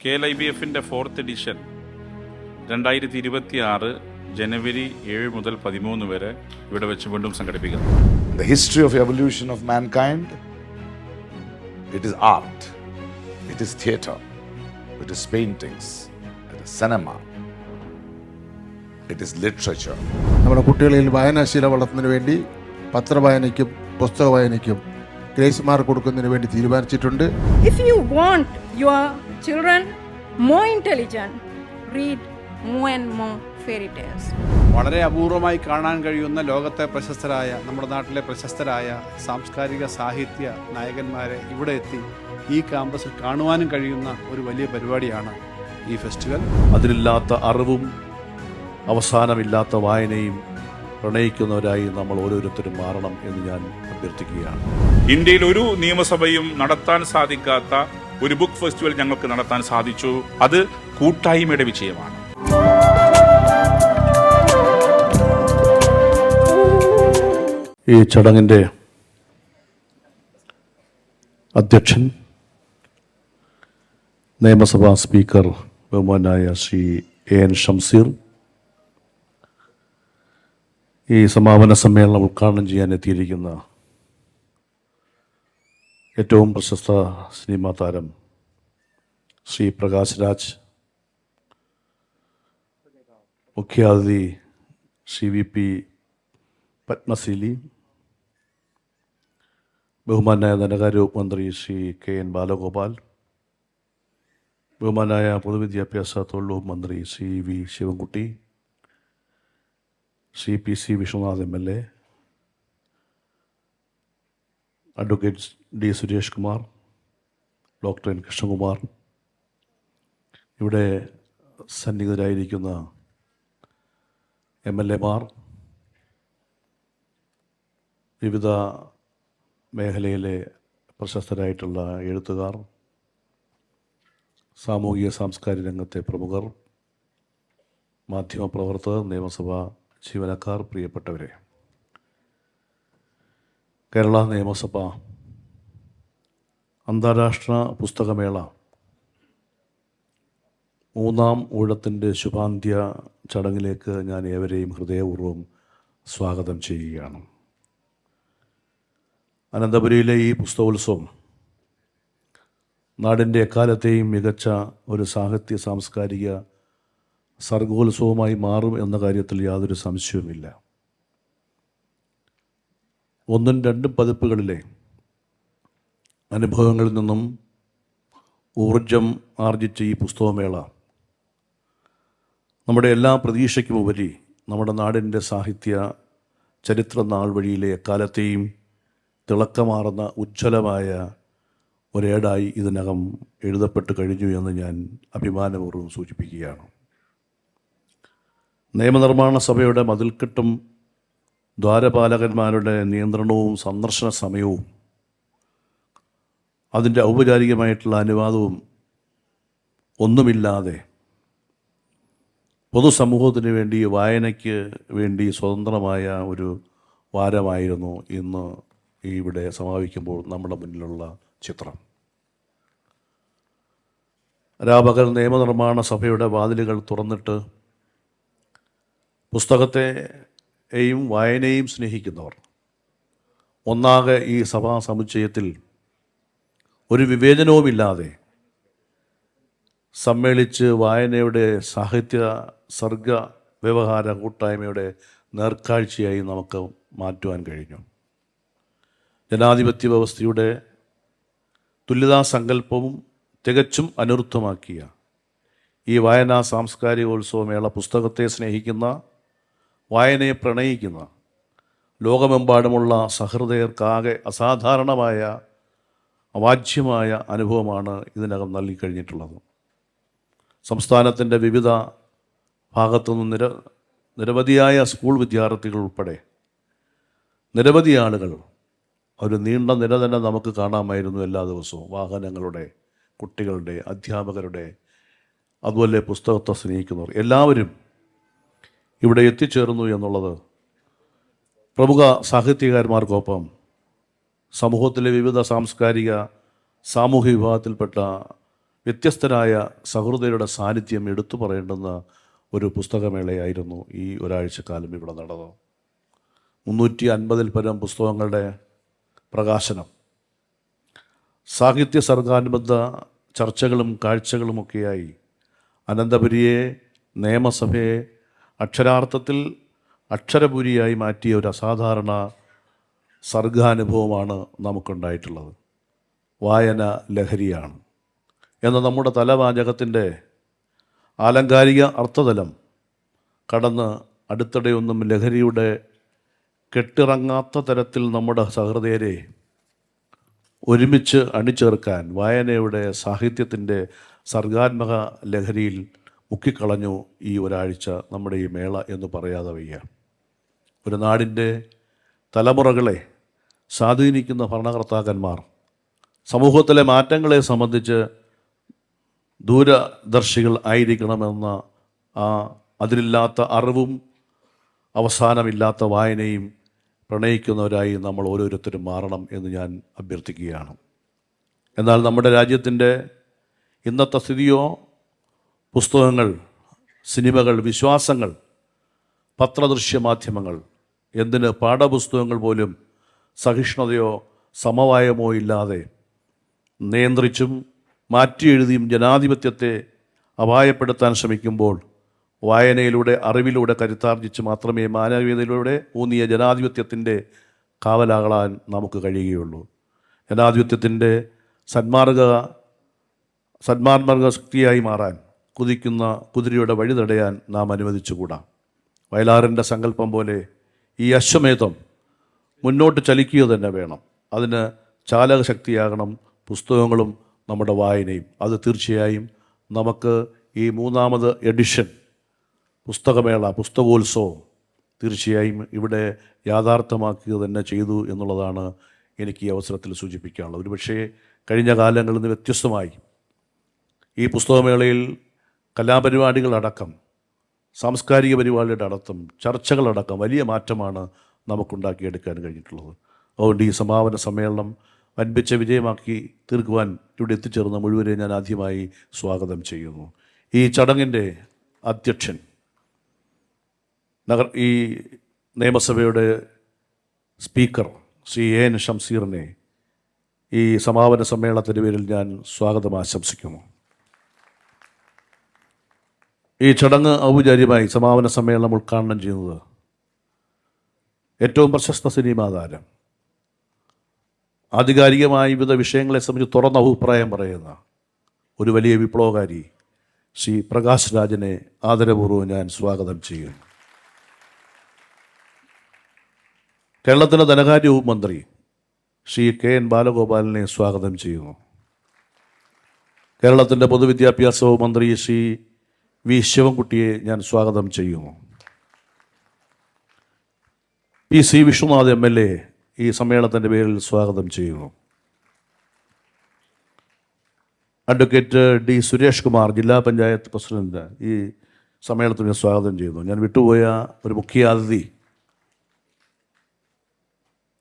KLIBF-ന്റെ 4th edition 2026 ജനുവരി 7 മുതൽ 13 വരെ ഇവിടെ വെച്ച് വീണ്ടും സംഘടിപ്പിക്കുന്നു. The history of evolution of mankind, it is art, it is theatre, it is paintings, it is cinema, it is literature. നമ്മുടെ കുട്ടികളിൽ വായനാശീല വളർത്തുന്നതിന് വേണ്ടി പത്രവായനയ്ക്കും പുസ്തക വായനയ്ക്കും ഗ്രേസ് മാർക്ക് കൊടുക്കുന്നതിന് വേണ്ടി തീരുമാനിച്ചിട്ടുണ്ട്. If you want your children more intelligent, read more and more fairy tales. വളരെ അപൂർവമായി കാണാൻ കഴിയുന്ന ലോകത്തെ പ്രശസ്തരായ നമ്മുടെ നാട്ടിലെ പ്രശസ്തരായ സാംസ്കാരിക സാഹിത്യ നായകന്മാരെ ഇവിടെ എത്തി ഈ ക്യാമ്പസിൽ കാണുവാനും കഴിയുന്ന ഒരു വലിയ പരിപാടിയാണ് ഈ ഫെസ്റ്റിവൽ. അതിലില്ലാത്ത അറിവും അവസാനമില്ലാത്ത വായനയും പ്രണയിക്കുന്നവരായി നമ്മൾ ഓരോരുത്തരും മാറണം എന്ന് ഞാൻ അഭ്യർത്ഥിക്കുകയാണ്. ഇന്ത്യയിൽ ഒരു നിയമസഭയും നടത്താൻ സാധിക്കാത്ത ഒരു ബുക്ക് ഫെസ്റ്റിവൽ ഞങ്ങൾക്ക് നടത്താൻ സാധിച്ചു. അത് കൂട്ടായ്മയുടെ വിജയമാണ്. ഈ ചടങ്ങിൻ്റെ അധ്യക്ഷൻ നിയമസഭാ സ്പീക്കർ ബഹുമാനായ ശ്രീ AN ഷംസീർ, ഈ സമാപന സമ്മേളനം ഉദ്ഘാടനം ചെയ്യാൻ എത്തിയിരിക്കുന്ന ഏറ്റവും പ്രശസ്ത സിനിമാ താരം ശ്രീ പ്രകാശ് രാജ്, മുഖ്യാതിഥി ശ്രീ VP പത്മശീലി, ബഹുമാനായ ധനകാര്യ വകുപ്പ് മന്ത്രി ശ്രീ KN ബാലഗോപാൽ, ബഹുമാനായ പൊതുവിദ്യാഭ്യാസ തൊഴിൽ വകുപ്പ് മന്ത്രി Shri V Sivankutty, Shri PC Vishwanath MLA, advocate D Suresh Kumar, doctor N Krishnakumar, ഇവിടെ സന്നിഹിതരായിരിക്കുന്ന MLA-മാർ, വിവിധ മേഖലയിലെ പ്രശസ്തരായിട്ടുള്ള എഴുത്തുകാർ, സാമൂഹിക സാംസ്കാരിക രംഗത്തെ പ്രമുഖർ, മാധ്യമപ്രവർത്തകർ, നിയമസഭാ ജീവനക്കാർ, പ്രിയപ്പെട്ടവരെ, കേരള നിയമസഭ അന്താരാഷ്ട്ര പുസ്തകമേള 3ാം ഊഴത്തിൻ്റെ ശുഭാന്ത്യ ചടങ്ങിലേക്ക് ഞാൻ ഏവരെയും ഹൃദയപൂർവ്വം സ്വാഗതം ചെയ്യുകയാണ്. അനന്തപുരിയിലെ ഈ പുസ്തകോത്സവം നാടിൻ്റെ എക്കാലത്തെയും മികച്ച ഒരു സാഹിത്യ സാംസ്കാരിക സർഗോത്സവമായി മാറും എന്ന കാര്യത്തിൽ യാതൊരു സംശയവുമില്ല. 1ഉം 2ഉം പതിപ്പുകളിലെ അനുഭവങ്ങളിൽ നിന്നും ഊർജം ആർജിച്ച ഈ പുസ്തകമേള നമ്മുടെ എല്ലാ പ്രതീക്ഷയ്ക്കുമുപരി നമ്മുടെ നാടിൻ്റെ സാഹിത്യ ചരിത്ര നാൾ വഴിയിലെ എക്കാലത്തെയും തിളക്കമാർന്ന ഉജ്ജ്വലമായ ഒരേടായി ഇതിനകം എഴുതപ്പെട്ട് കഴിഞ്ഞു എന്ന് ഞാൻ അഭിമാനപൂർവ്വം സൂചിപ്പിക്കുകയാണ്. നിയമനിർമ്മാണ സഭയുടെ മതിൽക്കെട്ടും ദ്വാരപാലകന്മാരുടെ നിയന്ത്രണവും സന്ദർശന സമയവും അതിൻ്റെ ഔപചാരികമായിട്ടുള്ള അനുവാദവും ഒന്നുമില്ലാതെ പൊതുസമൂഹത്തിന് വേണ്ടി വായനയ്ക്ക് വേണ്ടി സ്വതന്ത്രമായ ഒരു വാരമായിരുന്നു ഇന്ന് ഇവിടെ സമാപിക്കുമ്പോൾ നമ്മുടെ മുന്നിലുള്ള ചിത്രം. രാപകൽ നിയമനിർമ്മാണ സഭയുടെ വാതിലുകൾ തുറന്നിട്ട് പുസ്തകത്തെയും വായനയും സ്നേഹിക്കുന്നവർ ഒന്നാകെ ഈ സഭാ സമുച്ചയത്തിൽ ഒരു വിവേചനവുമില്ലാതെ സമ്മേളിച്ച് വായനയുടെ സാഹിത്യ സർഗ വ്യവഹാര കൂട്ടായ്മയുടെ നേർക്കാഴ്ചയായി നമുക്ക് മാറ്റുവാൻ കഴിഞ്ഞു. ജനാധിപത്യ വ്യവസ്ഥയുടെ തുല്യതാ സങ്കല്പവും തികച്ചും അനർത്ഥമാക്കിയ ഈ വായനാ സാംസ്കാരികോത്സവമേള പുസ്തകത്തെ സ്നേഹിക്കുന്ന, വായനയെ പ്രണയിക്കുന്ന ലോകമെമ്പാടുമുള്ള സഹൃദയർക്കാകെ അസാധാരണമായ അവാച്യമായ അനുഭവമാണ് ഇതിനകം നൽകിക്കഴിഞ്ഞിട്ടുള്ളത്. സംസ്ഥാനത്തിൻ്റെ വിവിധ ഭാഗത്തുനിന്ന് നിരവധിയായ സ്കൂൾ വിദ്യാർത്ഥികൾ ഉൾപ്പെടെ നിരവധി ആളുകൾ ഒരു നീണ്ട നിര തന്നെ നമുക്ക് കാണാമായിരുന്നു എല്ലാ ദിവസവും. വാഹനങ്ങളുടെ, കുട്ടികളുടെ, അധ്യാപകരുടെ, അതുപോലെ പുസ്തകത്തെ സ്നേഹിക്കുന്നവർ എല്ലാവരും ഇവിടെ എത്തിച്ചേർന്നു എന്നുള്ളത് പ്രമുഖ സാഹിത്യകാരന്മാർക്കൊപ്പം സമൂഹത്തിലെ വിവിധ സാംസ്കാരിക സാമൂഹ്യ വിഭാഗത്തിൽപ്പെട്ട വ്യത്യസ്തരായ സഹൃദയരുടെ സാന്നിധ്യം എടുത്തു പറയേണ്ടുന്ന ഒരു പുസ്തകമേളയായിരുന്നു ഈ ഒരാഴ്ചക്കാലം ഇവിടെ നടന്നത്. 350 പരം പുസ്തകങ്ങളുടെ പ്രകാശനം, സാഹിത്യ സർഗാനുബന്ധ ചർച്ചകളും കാഴ്ചകളുമൊക്കെയായി അനന്തപുരിയെ, നിയമസഭയെ അക്ഷരാർത്ഥത്തിൽ അക്ഷരപുരിയായി മാറ്റിയ ഒരു അസാധാരണ സർഗാനുഭവമാണ് നമുക്കുണ്ടായിട്ടുള്ളത്. വായന ലഹരിയാണ് എന്ന നമ്മുടെ തലവാചകത്തിൻ്റെ ആലങ്കാരിക അർത്ഥതലം കടന്ന് അടുത്തിടെയൊന്നും ലഹരിയുടെ കെട്ടിറങ്ങാത്ത തരത്തിൽ നമ്മുടെ സഹൃദയരെ ഒരുമിച്ച് അണിചേർക്കാൻ വായനയുടെ, സാഹിത്യത്തിൻ്റെ സർഗാത്മക ലഹരിയിൽ മുക്കിക്കളഞ്ഞു ഈ ഒരാഴ്ച നമ്മുടെ ഈ മേള എന്ന് പറയാതെ വയ്യ. ഒരു നാടിൻ്റെ തലമുറകളെ സ്വാധീനിക്കുന്ന ഭരണകർത്താക്കന്മാർ സമൂഹത്തിലെ മാറ്റങ്ങളെ സംബന്ധിച്ച് ദൂരദർശികൾ ആയിരിക്കണമെന്ന അതിലില്ലാത്ത അറിവും അവസാനമില്ലാത്ത വായനയും പ്രണയിക്കുന്നവരായി നമ്മൾ ഓരോരുത്തരും മാറണം എന്ന് ഞാൻ അഭ്യർത്ഥിക്കുകയാണ്. എന്നാൽ നമ്മുടെ രാജ്യത്തിൻ്റെ ഇന്നത്തെ സ്ഥിതിയോ പുസ്തകങ്ങൾ, സിനിമകൾ, വിശ്വാസങ്ങൾ, പത്രദൃശ്യ മാധ്യമങ്ങൾ, എന്തിന് പാഠപുസ്തകങ്ങൾ പോലും സഹിഷ്ണുതയോ സമവായമോ ഇല്ലാതെ നിയന്ത്രിച്ചും മാറ്റി എഴുതിയും ജനാധിപത്യത്തെ അപായപ്പെടുത്താൻ ശ്രമിക്കുമ്പോൾ വായനയിലൂടെ, അറിവിലൂടെ കരുത്താർജിച്ച് മാത്രമേ മാനവീയതയിലൂടെ ഊന്നിയ ജനാധിപത്യത്തിൻ്റെ കാവലാകളാൻ നമുക്ക് കഴിയുകയുള്ളൂ. ജനാധിപത്യത്തിൻ്റെ സന്മാർഗ ശക്തിയായി മാറാൻ കുതിക്കുന്ന കുതിരയുടെ വഴി തടയാൻ നാം അനുവദിച്ചുകൂടാ. വയലാറിൻ്റെ സങ്കല്പം പോലെ ഈ അശ്വമേധം മുന്നോട്ട് ചലിക്കുക തന്നെ വേണം. അതിന് ചാലകശക്തിയാകണം പുസ്തകങ്ങളും നമ്മുടെ വായനയും. അത് തീർച്ചയായും നമുക്ക് ഈ 3ാമത് എഡിഷൻ പുസ്തകമേള, പുസ്തകോത്സവം തീർച്ചയായും ഇവിടെ യാഥാർത്ഥ്യമാക്കുക തന്നെ ചെയ്തു എന്നുള്ളതാണ് എനിക്ക് ഈ അവസരത്തിൽ സൂചിപ്പിക്കാനുള്ളത്. ഒരുപക്ഷേ കഴിഞ്ഞ കാലങ്ങളിൽ നിന്ന് വ്യത്യസ്തമായി ഈ പുസ്തകമേളയിൽ കലാപരിപാടികളടക്കം, സാംസ്കാരിക പരിപാടിയുടെ അടക്കം, ചർച്ചകളടക്കം വലിയ മാറ്റമാണ് നമുക്കുണ്ടാക്കിയെടുക്കാൻ കഴിഞ്ഞിട്ടുള്ളത്. അതുകൊണ്ട് ഈ സമാപന സമ്മേളനം വൻപിച്ച വിജയമാക്കി തീർക്കുവാൻ ഇവിടെ എത്തിച്ചേർന്ന മുഴുവനെ ഞാൻ ആദ്യമായി സ്വാഗതം ചെയ്യുന്നു. ഈ ചടങ്ങിൻ്റെ അധ്യക്ഷൻ ഈ നിയമസഭയുടെ സ്പീക്കർ ശ്രീ എൻ ഷംസീറിനെ ഈ സമാപന സമ്മേളനത്തിൻ്റെ പേരിൽ ഞാൻ സ്വാഗതം ആശംസിക്കുന്നു. ഈ ചടങ്ങ് ഔപചാരികമായി സമാപന സമ്മേളനം ഉദ്ഘാടനം ചെയ്യുന്നത് ഏറ്റവും പ്രശസ്ത സിനിമാ താരം, ആധികാരികമായി വിവിധ വിഷയങ്ങളെ സംബന്ധിച്ച് തുറന്ന അഭിപ്രായം പറയുന്ന ഒരു വലിയ വിപ്ലവകാരി ശ്രീ പ്രകാശ് രാജിനെ ആദരപൂർവ്വം ഞാൻ സ്വാഗതം ചെയ്യുന്നു. കേരളത്തിൻ്റെ ധനകാര്യ വകുപ്പ് മന്ത്രി ശ്രീ കെ എൻ ബാലഗോപാലിനെ സ്വാഗതം ചെയ്യുന്നു. കേരളത്തിൻ്റെ പൊതുവിദ്യാഭ്യാസ വകുപ്പ് മന്ത്രി ശ്രീ വി ശിവൻകുട്ടിയെ ഞാൻ സ്വാഗതം ചെയ്യുന്നു. പി സി വിഷ്ണുനാഥ് MLA ഈ സമ്മേളനത്തിൻ്റെ പേരിൽ സ്വാഗതം ചെയ്യുന്നു. അഡ്വക്കേറ്റ് ഡി സുരേഷ് കുമാർ ജില്ലാ പഞ്ചായത്ത് പ്രസിഡന്റ് ഈ സമ്മേളനത്തിന് സ്വാഗതം ചെയ്യുന്നു. ഞാൻ വിട്ടുപോയ ഒരു മുഖ്യാതിഥി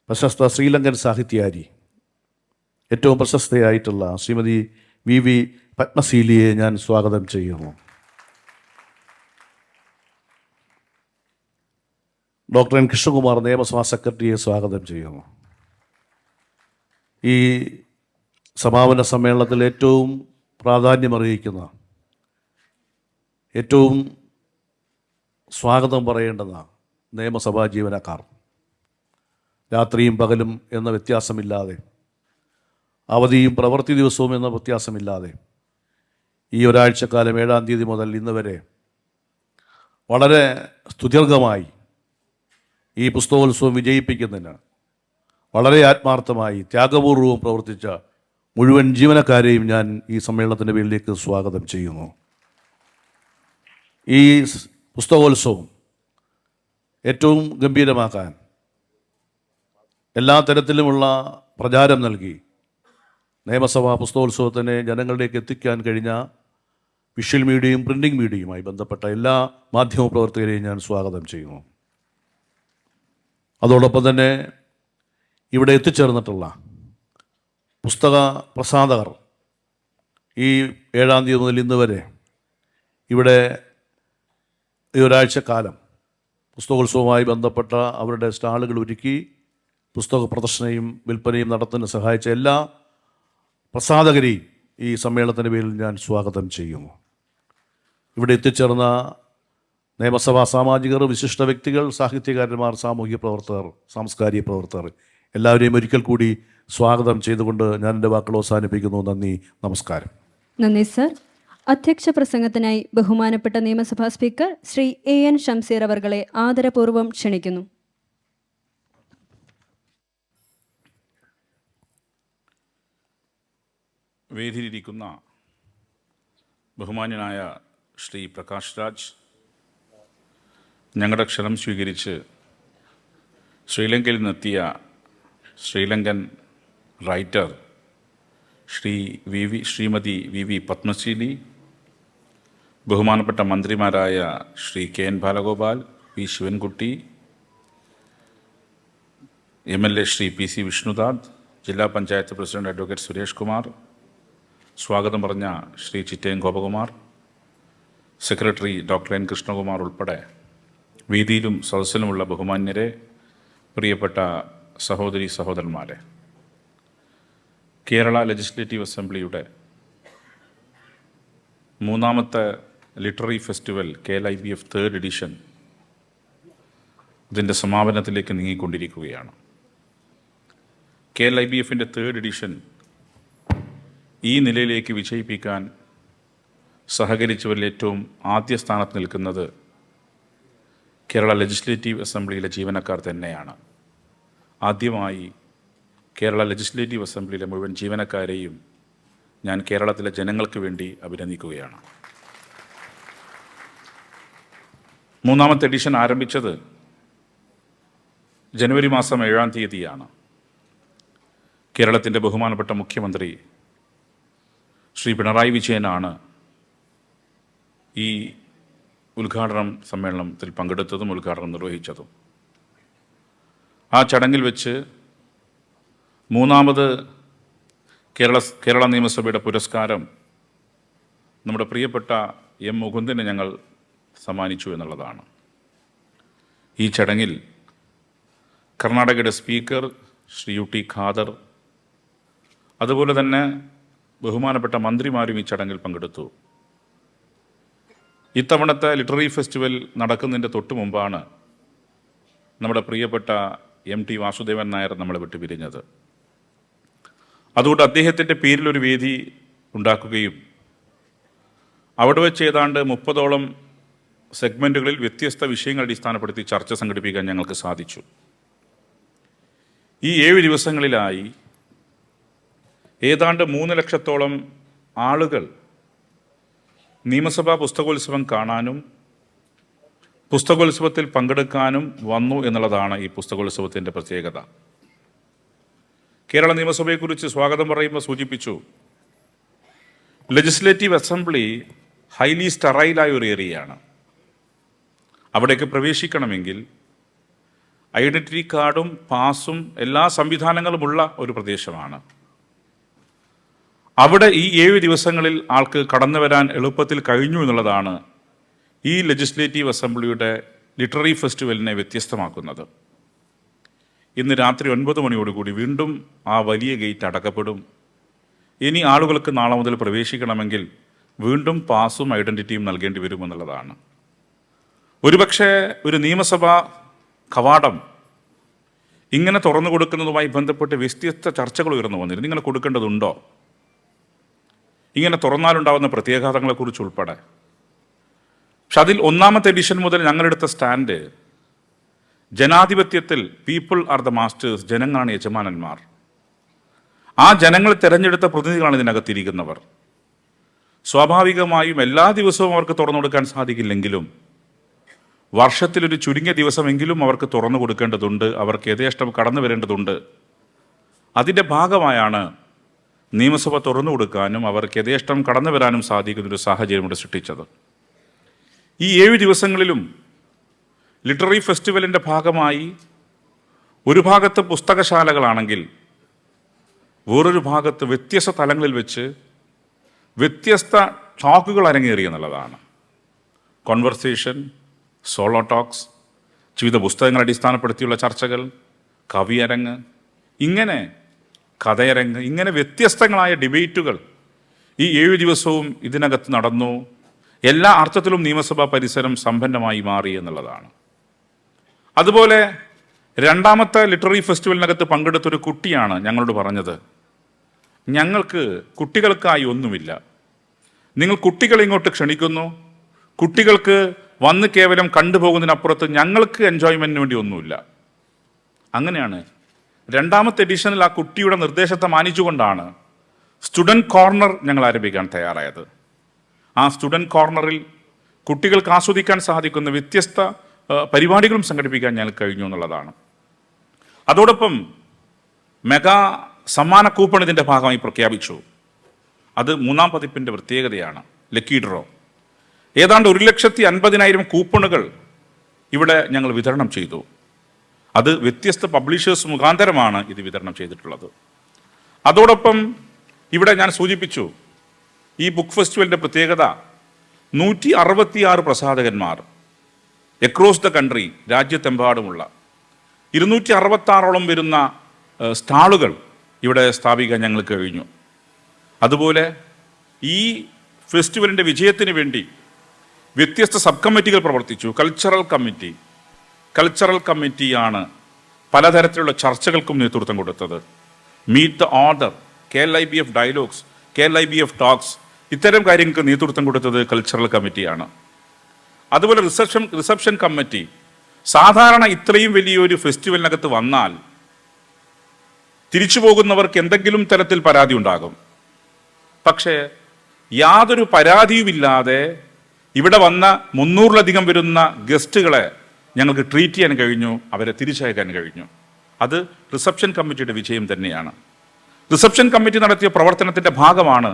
പ്രശസ്ത ശ്രീലങ്കൻ സാഹിത്യകാരി, ഏറ്റവും പ്രശസ്തയായിട്ടുള്ള ശ്രീമതി വി പത്മശീലിയെ ഞാൻ സ്വാഗതം ചെയ്യുന്നു. ഡോക്ടർ എൻ കൃഷ്ണകുമാർ നിയമസഭാ സെക്രട്ടറിയെ സ്വാഗതം ചെയ്യുന്നു. ഈ സമാപന സമ്മേളനത്തിൽ ഏറ്റവും പ്രാധാന്യമറിയിക്കുന്ന, ഏറ്റവും സ്വാഗതം പറയേണ്ടുന്ന നിയമസഭാ ജീവനക്കാർ, രാത്രിയും പകലും എന്ന വ്യത്യാസമില്ലാതെ, അവധിയും പ്രവൃത്തി ദിവസവും എന്ന വ്യത്യാസമില്ലാതെ ഈ ഒരാഴ്ചക്കാലം 7-ാം തീയതി മുതൽ ഇന്ന് വരെ വളരെ സ്തുത്യർഹമായി ഈ പുസ്തകോത്സവം വിജയിപ്പിക്കുന്നതിന് വളരെ ആത്മാർത്ഥമായി ത്യാഗപൂർവവും പ്രവർത്തിച്ച മുഴുവൻ ജീവനക്കാരെയും ഞാൻ ഈ സമ്മേളനത്തിൻ്റെ പേരിലേക്ക് സ്വാഗതം ചെയ്യുന്നു. ഈ പുസ്തകോത്സവം ഏറ്റവും ഗംഭീരമാക്കാൻ എല്ലാ തരത്തിലുമുള്ള പ്രചാരം നൽകി നിയമസഭാ പുസ്തകോത്സവത്തിനെ ജനങ്ങളിലേക്ക് എത്തിക്കാൻ കഴിഞ്ഞ വിഷ്വൽ മീഡിയയും പ്രിൻറ്റിംഗ് മീഡിയയുമായി ബന്ധപ്പെട്ട എല്ലാ മാധ്യമപ്രവർത്തകരെയും ഞാൻ സ്വാഗതം ചെയ്യുന്നു. അതോടൊപ്പം തന്നെ ഇവിടെ എത്തിച്ചേർന്നിട്ടുള്ള പുസ്തക പ്രസാധകർ, ഈ 7-ാം തീയതി മുതൽ ഇന്ന് വരെ ഇവിടെ ഈ ഒരാഴ്ചക്കാലം പുസ്തകോത്സവവുമായി ബന്ധപ്പെട്ട അവരുടെ സ്റ്റാളുകൾ ഒരുക്കി പുസ്തക പ്രദർശനയും വിൽപ്പനയും നടത്തുന്നതിന് സഹായിച്ച എല്ലാ പ്രസാധകരെയും ഈ സമ്മേളനത്തിൻ്റെ പേരിൽ ഞാൻ സ്വാഗതം ചെയ്യുന്നു. ഇവിടെ എത്തിച്ചേർന്ന നിയമസഭാ സാമാജികർ, വിശിഷ്ട വ്യക്തികൾ, സാഹിത്യകാരന്മാർ, സാമൂഹിക പ്രവർത്തകർ, സാംസ്കാരിക പ്രവർത്തകർ എല്ലാവരെയും ഒരിക്കൽ കൂടി സ്വാഗതം ചെയ്തുകൊണ്ട് ഞാൻ എൻ്റെ വാക്കുകൾ അവസാനിപ്പിക്കുന്നു. നന്ദി, നമസ്കാരം. നന്ദി സർ. അധ്യക്ഷ പ്രസംഗത്തിനായി ബഹുമാനപ്പെട്ട നിയമസഭാ സ്പീക്കർ ശ്രീ AN ഷംസീർ അവർകളെ ആദരപൂർവ്വം ക്ഷണിക്കുന്നു. വേദിയിലിരിക്കുന്ന ബഹുമാന്യനായ ശ്രീ പ്രകാശ് രാജ്, ഞങ്ങളുടെ ക്ഷണം സ്വീകരിച്ച് ശ്രീലങ്കയിൽ നിന്നെത്തിയ ശ്രീലങ്കൻ റൈറ്റർ ശ്രീമതി VV പത്മശ്രീ, ബഹുമാനപ്പെട്ട മന്ത്രിമാരായ Shri KN Balagopal, V Sivankutty, MLA Shri PC Vishnudas, ജില്ലാ പഞ്ചായത്ത് പ്രസിഡന്റ് അഡ്വക്കേറ്റ് സുരേഷ് കുമാർ, സ്വാഗതം പറഞ്ഞ Shri Chittayam Gopakumar, secretary doctor N Krishnakumar ഉൾപ്പെടെ വേദിയിലും സദസ്സിലുമുള്ള ബഹുമാന്യരെ, പ്രിയപ്പെട്ട സഹോദരി സഹോദരന്മാരെ, കേരള ലെജിസ്ലേറ്റീവ് അസംബ്ലിയുടെ 3ാമത്തെ literary festival KLIBF 3rd edition ഇതിൻ്റെ സമാപനത്തിലേക്ക് നീങ്ങിക്കൊണ്ടിരിക്കുകയാണ്. KLIBFൻ്റെ 3rd എഡിഷൻ ഈ നിലയിലേക്ക് വിജയിപ്പിക്കാൻ സഹകരിച്ചവരിൽ ഏറ്റവും ആദ്യ സ്ഥാനത്ത് നിൽക്കുന്നത് കേരള ലെജിസ്ലേറ്റീവ് അസംബ്ലിയിലെ ജീവനക്കാർ തന്നെയാണ്. ആദ്യമായി കേരള ലെജിസ്ലേറ്റീവ് അസംബ്ലിയിലെ മുഴുവൻ ജീവനക്കാരെയും ഞാൻ കേരളത്തിലെ ജനങ്ങൾക്ക് വേണ്ടി അഭിനന്ദിക്കുകയാണ്. 3ാമത്തെ എഡിഷൻ ആരംഭിച്ചത് ജനുവരി മാസം 7-ാം തീയതിയാണ്. കേരളത്തിൻ്റെ ബഹുമാനപ്പെട്ട മുഖ്യമന്ത്രി ശ്രീ പിണറായി വിജയനാണ് ഈ ഉദ്ഘാടനം സമ്മേളനത്തിൽ പങ്കെടുത്തതും ഉദ്ഘാടനം നിർവഹിച്ചതും. ആ ചടങ്ങിൽ വെച്ച് 3ാമത് കേരള നിയമസഭയുടെ പുരസ്കാരം നമ്മുടെ പ്രിയപ്പെട്ട M മുകുന്ദന് ഞങ്ങൾ സമ്മാനിച്ചു എന്നുള്ളതാണ്. ഈ ചടങ്ങിൽ കർണാടകയുടെ സ്പീക്കർ ശ്രീ UT ഖാദർ, അതുപോലെ തന്നെ ബഹുമാനപ്പെട്ട മന്ത്രിമാരും ഈ ചടങ്ങിൽ പങ്കെടുത്തു. ഇത്തവണത്തെ ലിറ്റററി ഫെസ്റ്റിവൽ നടക്കുന്നതിൻ്റെ തൊട്ട് മുമ്പാണ് നമ്മുടെ പ്രിയപ്പെട്ട MT വാസുദേവൻ നായർ നമ്മളെ വിട്ടു പിരിഞ്ഞത്. അതുകൊണ്ട് അദ്ദേഹത്തിൻ്റെ പേരിലൊരു വേദി ഉണ്ടാക്കുകയും അവിടെ വെച്ച് ഏതാണ്ട് 30ഓളം സെഗ്മെൻറ്റുകളിൽ വ്യത്യസ്ത വിഷയങ്ങൾ അടിസ്ഥാനപ്പെടുത്തി ചർച്ച സംഘടിപ്പിക്കാൻ ഞങ്ങൾക്ക് സാധിച്ചു. ഈ 7 ദിവസങ്ങളിലായി ഏതാണ്ട് 3 ലക്ഷത്തോളം ആളുകൾ നിയമസഭാ പുസ്തകോത്സവം കാണാനും പുസ്തകോത്സവത്തിൽ പങ്കെടുക്കാനും വന്നു എന്നുള്ളതാണ് ഈ പുസ്തകോത്സവത്തിൻ്റെ പ്രത്യേകത. കേരള നിയമസഭയെക്കുറിച്ച് സ്വാഗതം പറയുമ്പോൾ സൂചിപ്പിച്ചു, ലെജിസ്ലേറ്റീവ് അസംബ്ലി ഹൈലി സ്റ്ററൈലായ ഒരു ഏരിയയാണ്. അവിടേക്ക് പ്രവേശിക്കണമെങ്കിൽ ഐഡൻറ്റിറ്റി കാർഡും പാസും എല്ലാ സംവിധാനങ്ങളുമുള്ള ഒരു പ്രദേശമാണ്. അവിടെ ഈ 7 ദിവസങ്ങളിൽ ആൾക്ക് കടന്നു വരാൻ എളുപ്പത്തിൽ കഴിഞ്ഞു എന്നുള്ളതാണ് ഈ ലെജിസ്ലേറ്റീവ് അസംബ്ലിയുടെ ലിറ്റററി ഫെസ്റ്റിവലിനെ വ്യത്യസ്തമാക്കുന്നത്. ഇന്ന് രാത്രി 9 മണിയോടുകൂടി വീണ്ടും ആ വലിയ ഗേറ്റ് അടക്കപ്പെടും. ഇനി ആളുകൾക്ക് നാളെ മുതൽ പ്രവേശിക്കണമെങ്കിൽ വീണ്ടും പാസും ഐഡൻറ്റിറ്റിയും നൽകേണ്ടി വരുമെന്നുള്ളതാണ്. ഒരുപക്ഷെ ഒരു നിയമസഭാ കവാടം ഇങ്ങനെ തുറന്നു കൊടുക്കുന്നതുമായി ബന്ധപ്പെട്ട് വ്യത്യസ്ത ചർച്ചകൾ ഉയർന്നു വന്നിരുന്നു. നിങ്ങൾ കൊടുക്കേണ്ടതുണ്ടോ, ഇങ്ങനെ തുറന്നാലുണ്ടാവുന്ന പ്രത്യാഘാതങ്ങളെക്കുറിച്ച് ഉൾപ്പെടെ. പക്ഷെ അതിൽ 1ാമത്തെ എഡിഷൻ മുതൽ ഞങ്ങളെടുത്ത സ്റ്റാൻഡ് ജനാധിപത്യത്തിൽ പീപ്പിൾ ആർ ദ മാസ്റ്റേഴ്സ്, ജനങ്ങളാണ് യജമാനന്മാർ. ആ ജനങ്ങൾ തിരഞ്ഞെടുത്ത പ്രതിനിധികളാണ് ഇതിനകത്തിരിക്കുന്നവർ. സ്വാഭാവികമായും എല്ലാ ദിവസവും അവർക്ക് തുറന്നു കൊടുക്കാൻ സാധിക്കില്ലെങ്കിലും വർഷത്തിലൊരു ചുരുങ്ങിയ ദിവസമെങ്കിലും അവർക്ക് തുറന്നു കൊടുക്കേണ്ടതുണ്ട്, അവർക്ക് യഥേഷ്ടം കടന്നു വരേണ്ടതുണ്ട്. അതിൻ്റെ ഭാഗമായാണ് നിയമസഭ തുറന്നു കൊടുക്കാനും അവർക്ക് യഥേഷ്ടം കടന്നു വരാനും സാധിക്കുന്നൊരു സാഹചര്യം ഇവിടെ സൃഷ്ടിച്ചത്. ഈ 7 ദിവസങ്ങളിലും ലിറ്റററി ഫെസ്റ്റിവലിൻ്റെ ഭാഗമായി ഒരു ഭാഗത്ത് പുസ്തകശാലകളാണെങ്കിൽ വേറൊരു ഭാഗത്ത് വ്യത്യസ്ത തലങ്ങളിൽ വെച്ച് വ്യത്യസ്ത ടോക്കുകൾ അരങ്ങേറി എന്നുള്ളതാണ്. കോൺവെർസേഷൻ, സോളോ ടോക്സ്, വിവിധ പുസ്തകങ്ങൾ അടിസ്ഥാനപ്പെടുത്തിയുള്ള ചർച്ചകൾ, കവിയരങ്ങ്, ഇങ്ങനെ കഥയരങ്ങ്, ഇങ്ങനെ വ്യത്യസ്തങ്ങളായ ഡിബേറ്റുകൾ ഈ 7 ദിവസവും ഇതിനകത്ത് നടന്നു. എല്ലാ അർത്ഥത്തിലും നിയമസഭാ പരിസരം സമ്പന്നമായി മാറി എന്നുള്ളതാണ്. അതുപോലെ രണ്ടാമത്തെ ലിറ്റററി ഫെസ്റ്റിവലിനകത്ത് പങ്കെടുത്തൊരു കുട്ടിയാണ് ഞങ്ങളോട് പറഞ്ഞത്, ഞങ്ങൾക്ക് കുട്ടികൾക്കായി ഒന്നുമില്ല, നിങ്ങൾ കുട്ടികളെ ഇങ്ങോട്ട് ക്ഷണിക്കുന്നു, കുട്ടികൾക്ക് വന്ന് കേവലം കണ്ടുപോകുന്നതിനപ്പുറത്ത് ഞങ്ങൾക്ക് എൻജോയ്മെൻറ്റിന് വേണ്ടി ഒന്നുമില്ല. അങ്ങനെയാണ് രണ്ടാമത്തെ എഡിഷനിൽ ആ കുട്ടിയുടെ നിർദ്ദേശത്തെ മാനിച്ചുകൊണ്ടാണ് സ്റ്റുഡൻറ് കോർണർ ഞങ്ങൾ ആരംഭിക്കാൻ തയ്യാറായത്. ആ സ്റ്റുഡൻറ് കോർണറിൽ കുട്ടികൾക്ക് ആസ്വദിക്കാൻ സാധിക്കുന്ന വ്യത്യസ്ത പരിപാടികളും സംഘടിപ്പിക്കാൻ ഞങ്ങൾ കഴിഞ്ഞു എന്നുള്ളതാണ്. അതോടൊപ്പം മെഗാ സമ്മാന കൂപ്പൺ ഇതിൻ്റെ ഭാഗമായി പ്രഖ്യാപിച്ചു. അത് 3ാം പതിപ്പിൻ്റെ പ്രത്യേകതയാണ്. ലക്കി ഡ്രോ ഏതാണ്ട് 1,50,000 കൂപ്പണുകൾ ഇവിടെ ഞങ്ങൾ വിതരണം ചെയ്തു. അത് വ്യത്യസ്ത പബ്ലിഷേഴ്സ് മുഖാന്തരമാണ് ഇത് വിതരണം ചെയ്തിട്ടുള്ളത്. അതോടൊപ്പം ഇവിടെ ഞാൻ സൂചിപ്പിച്ചു, ഈ ബുക്ക് ഫെസ്റ്റിവലിൻ്റെ പ്രത്യേകത 166 പ്രസാധകന്മാർ എക്രോസ് ദ കൺട്രി, രാജ്യത്തെമ്പാടുമുള്ള 266ഓളം വരുന്ന സ്റ്റാളുകൾ ഇവിടെ സ്ഥാപിക്കാൻ ഞങ്ങൾ കഴിഞ്ഞു. അതുപോലെ ഈ ഫെസ്റ്റിവലിൻ്റെ വിജയത്തിന് വേണ്ടി വ്യത്യസ്ത സബ് കമ്മിറ്റികൾ പ്രവർത്തിച്ചു. കൾച്ചറൽ കമ്മിറ്റിയാണ് പലതരത്തിലുള്ള ചർച്ചകൾക്കും നേതൃത്വം കൊടുത്തത്. Meet the author, KLIBF dialogues, KLIBF talks, ഇത്തരം കാര്യങ്ങൾക്ക് നേതൃത്വം കൊടുത്തത് കൾച്ചറൽ കമ്മിറ്റിയാണ്. അതുപോലെ റിസപ്ഷൻ കമ്മിറ്റി. സാധാരണ ഇത്രയും വലിയൊരു ഫെസ്റ്റിവലിനകത്ത് വന്നാൽ തിരിച്ചു പോകുന്നവർക്ക് എന്തെങ്കിലും തരത്തിൽ പരാതി ഉണ്ടാകും. പക്ഷേ യാതൊരു പരാതിയുമില്ലാതെ ഇവിടെ വന്ന 300-ലധികം വരുന്ന ഗസ്റ്റുകളെ ഞങ്ങൾക്ക് ട്രീറ്റ് ചെയ്യാൻ കഴിഞ്ഞു, അവരെ തിരിച്ചയക്കാൻ കഴിഞ്ഞു. അത് റിസപ്ഷൻ കമ്മിറ്റിയുടെ വിജയം തന്നെയാണ്. റിസപ്ഷൻ കമ്മിറ്റി നടത്തിയ പ്രവർത്തനത്തിൻ്റെ ഭാഗമാണ്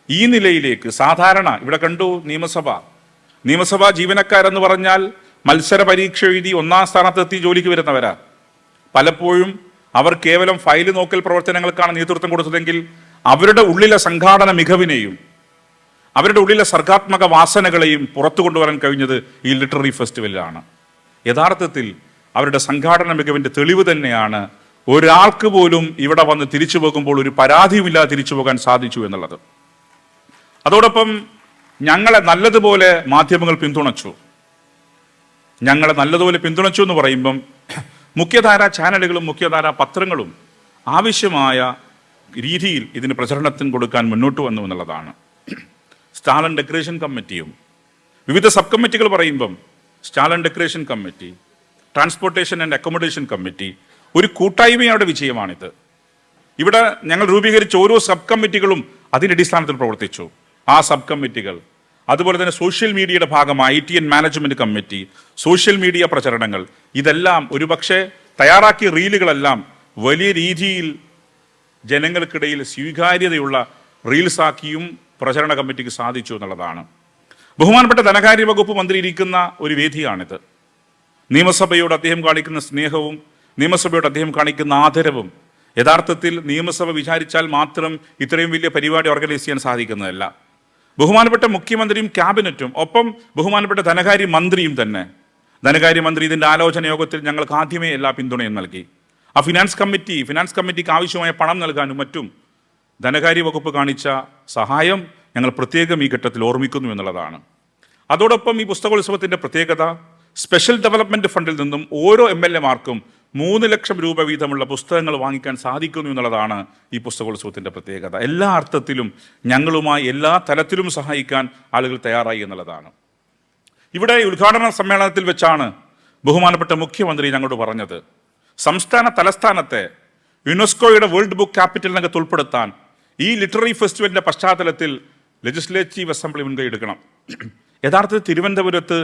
ഈ നിലയിലേക്ക്. സാധാരണ ഇവിടെ കണ്ടു, നിയമസഭാ ജീവനക്കാരെന്ന് പറഞ്ഞാൽ മത്സര പരീക്ഷ എഴുതി 1ാം സ്ഥാനത്തെത്തി ജോലിക്ക് വരുന്നവരാ. പലപ്പോഴും അവർ കേവലം ഫയൽ നോക്കൽ പ്രവർത്തനങ്ങൾക്കാണ് നേതൃത്വം കൊടുത്തതെങ്കിൽ അവരുടെ ഉള്ളിലെ സംഘാടന മികവിനെയും അവരുടെ ഉള്ളിലെ സർഗാത്മക വാസനകളെയും പുറത്തു കൊണ്ടുവരാൻ കഴിഞ്ഞത് ഈ ലിറ്റററി ഫെസ്റ്റിവലിലാണ്. യഥാർത്ഥത്തിൽ അവരുടെ സംഘാടന മികവിൻ്റെ തെളിവ് തന്നെയാണ് ഒരാൾക്ക് പോലും ഇവിടെ വന്ന് തിരിച്ചു പോകുമ്പോൾ ഒരു പരാതിയുമില്ലാതെ തിരിച്ചു പോകാൻ സാധിച്ചു എന്നുള്ളത്. അതോടൊപ്പം ഞങ്ങളെ നല്ലതുപോലെ മാധ്യമങ്ങൾ പിന്തുണച്ചു. എന്ന് പറയുമ്പം മുഖ്യധാര ചാനലുകളും മുഖ്യധാര പത്രങ്ങളും ആവശ്യമായ രീതിയിൽ ഇതിന് പ്രചരണത്തിന് കൊടുക്കാൻ മുന്നോട്ട് വന്നു എന്നുള്ളതാണ്. സ്റ്റാൾ ആൻഡ് ഡെക്കറേഷൻ കമ്മിറ്റിയും വിവിധ സബ് കമ്മിറ്റികൾ പറയുമ്പം stall and decoration committee, transportation and accommodation committee, ഒരു കൂട്ടായ്മയുടെ വിജയമാണിത്. ഇവിടെ ഞങ്ങൾ രൂപീകരിച്ച ഓരോ സബ് കമ്മിറ്റികളും അതിൻ്റെ അടിസ്ഥാനത്തിൽ പ്രവർത്തിച്ചു. ആ സബ് കമ്മിറ്റികൾ അതുപോലെ തന്നെ സോഷ്യൽ മീഡിയയുടെ ഭാഗമായി ITN management committee, social media പ്രചരണങ്ങൾ, ഇതെല്ലാം ഒരുപക്ഷെ തയ്യാറാക്കിയ റീലുകളെല്ലാം വലിയ രീതിയിൽ ജനങ്ങൾക്കിടയിൽ സ്വീകാര്യതയുള്ള റീൽസാക്കിയും പ്രചരണ കമ്മിറ്റിക്ക് സാധിച്ചു എന്നുള്ളതാണ്. ബഹുമാനപ്പെട്ട ധനകാര്യ വകുപ്പ് മന്ത്രി ഇരിക്കുന്ന ഒരു വേദിയാണിത്. നിയമസഭയോട് അദ്ദേഹം കാണിക്കുന്ന സ്നേഹവും നിയമസഭയോട് അദ്ദേഹം കാണിക്കുന്ന ആദരവും യഥാർത്ഥത്തിൽ നിയമസഭ വിചാരിച്ചാൽ മാത്രം ഇത്രയും വലിയ പരിപാടി ഓർഗനൈസ് ചെയ്യാൻ സാധിക്കുന്നതല്ല. ബഹുമാനപ്പെട്ട മുഖ്യമന്ത്രിയും ക്യാബിനറ്റും ഒപ്പം ബഹുമാനപ്പെട്ട ധനകാര്യമന്ത്രിയും തന്നെ, ധനകാര്യമന്ത്രി ഇതിൻ്റെ ആലോചന യോഗത്തിൽ ഞങ്ങൾക്ക് ആദ്യമേ എല്ലാ പിന്തുണയും നൽകി. ആ ഫിനാൻസ് കമ്മിറ്റിക്ക് ആവശ്യമായ പണം നൽകാനും മറ്റും ധനകാര്യ വകുപ്പ് കാണിച്ച സഹായം ഞങ്ങൾ പ്രത്യേകം ഈ ഘട്ടത്തിൽ ഓർമ്മിക്കുന്നു എന്നുള്ളതാണ്. അതോടൊപ്പം ഈ പുസ്തകോത്സവത്തിൻ്റെ പ്രത്യേകത, സ്പെഷ്യൽ ഡെവലപ്മെൻറ്റ് ഫണ്ടിൽ നിന്നും ഓരോ MLA-മാർക്കും 3 ലക്ഷം രൂപ വീതമുള്ള പുസ്തകങ്ങൾ വാങ്ങിക്കാൻ സാധിക്കുന്നു എന്നുള്ളതാണ് ഈ പുസ്തകോത്സവത്തിൻ്റെ പ്രത്യേകത. എല്ലാ അർത്ഥത്തിലും ഞങ്ങളുമായി എല്ലാ തലത്തിലും സഹായിക്കാൻ ആളുകൾ തയ്യാറായി എന്നുള്ളതാണ്. ഇവിടെ ഉദ്ഘാടന സമ്മേളനത്തിൽ വെച്ചാണ് ബഹുമാനപ്പെട്ട മുഖ്യമന്ത്രി ഞങ്ങളോട് പറഞ്ഞത്, സംസ്ഥാന തലസ്ഥാനത്തെ യുനെസ്കോയുടെ വേൾഡ് ബുക്ക് ക്യാപിറ്റലിനകത്ത് ഉൾപ്പെടുത്താൻ ഈ ലിറ്റററി ഫെസ്റ്റിവലിൻ്റെ പശ്ചാത്തലത്തിൽ ലെജിസ്ലേറ്റീവ് അസംബ്ലി മുൻകൈ എടുക്കണം. യഥാർത്ഥത്തിൽ തിരുവനന്തപുരത്ത്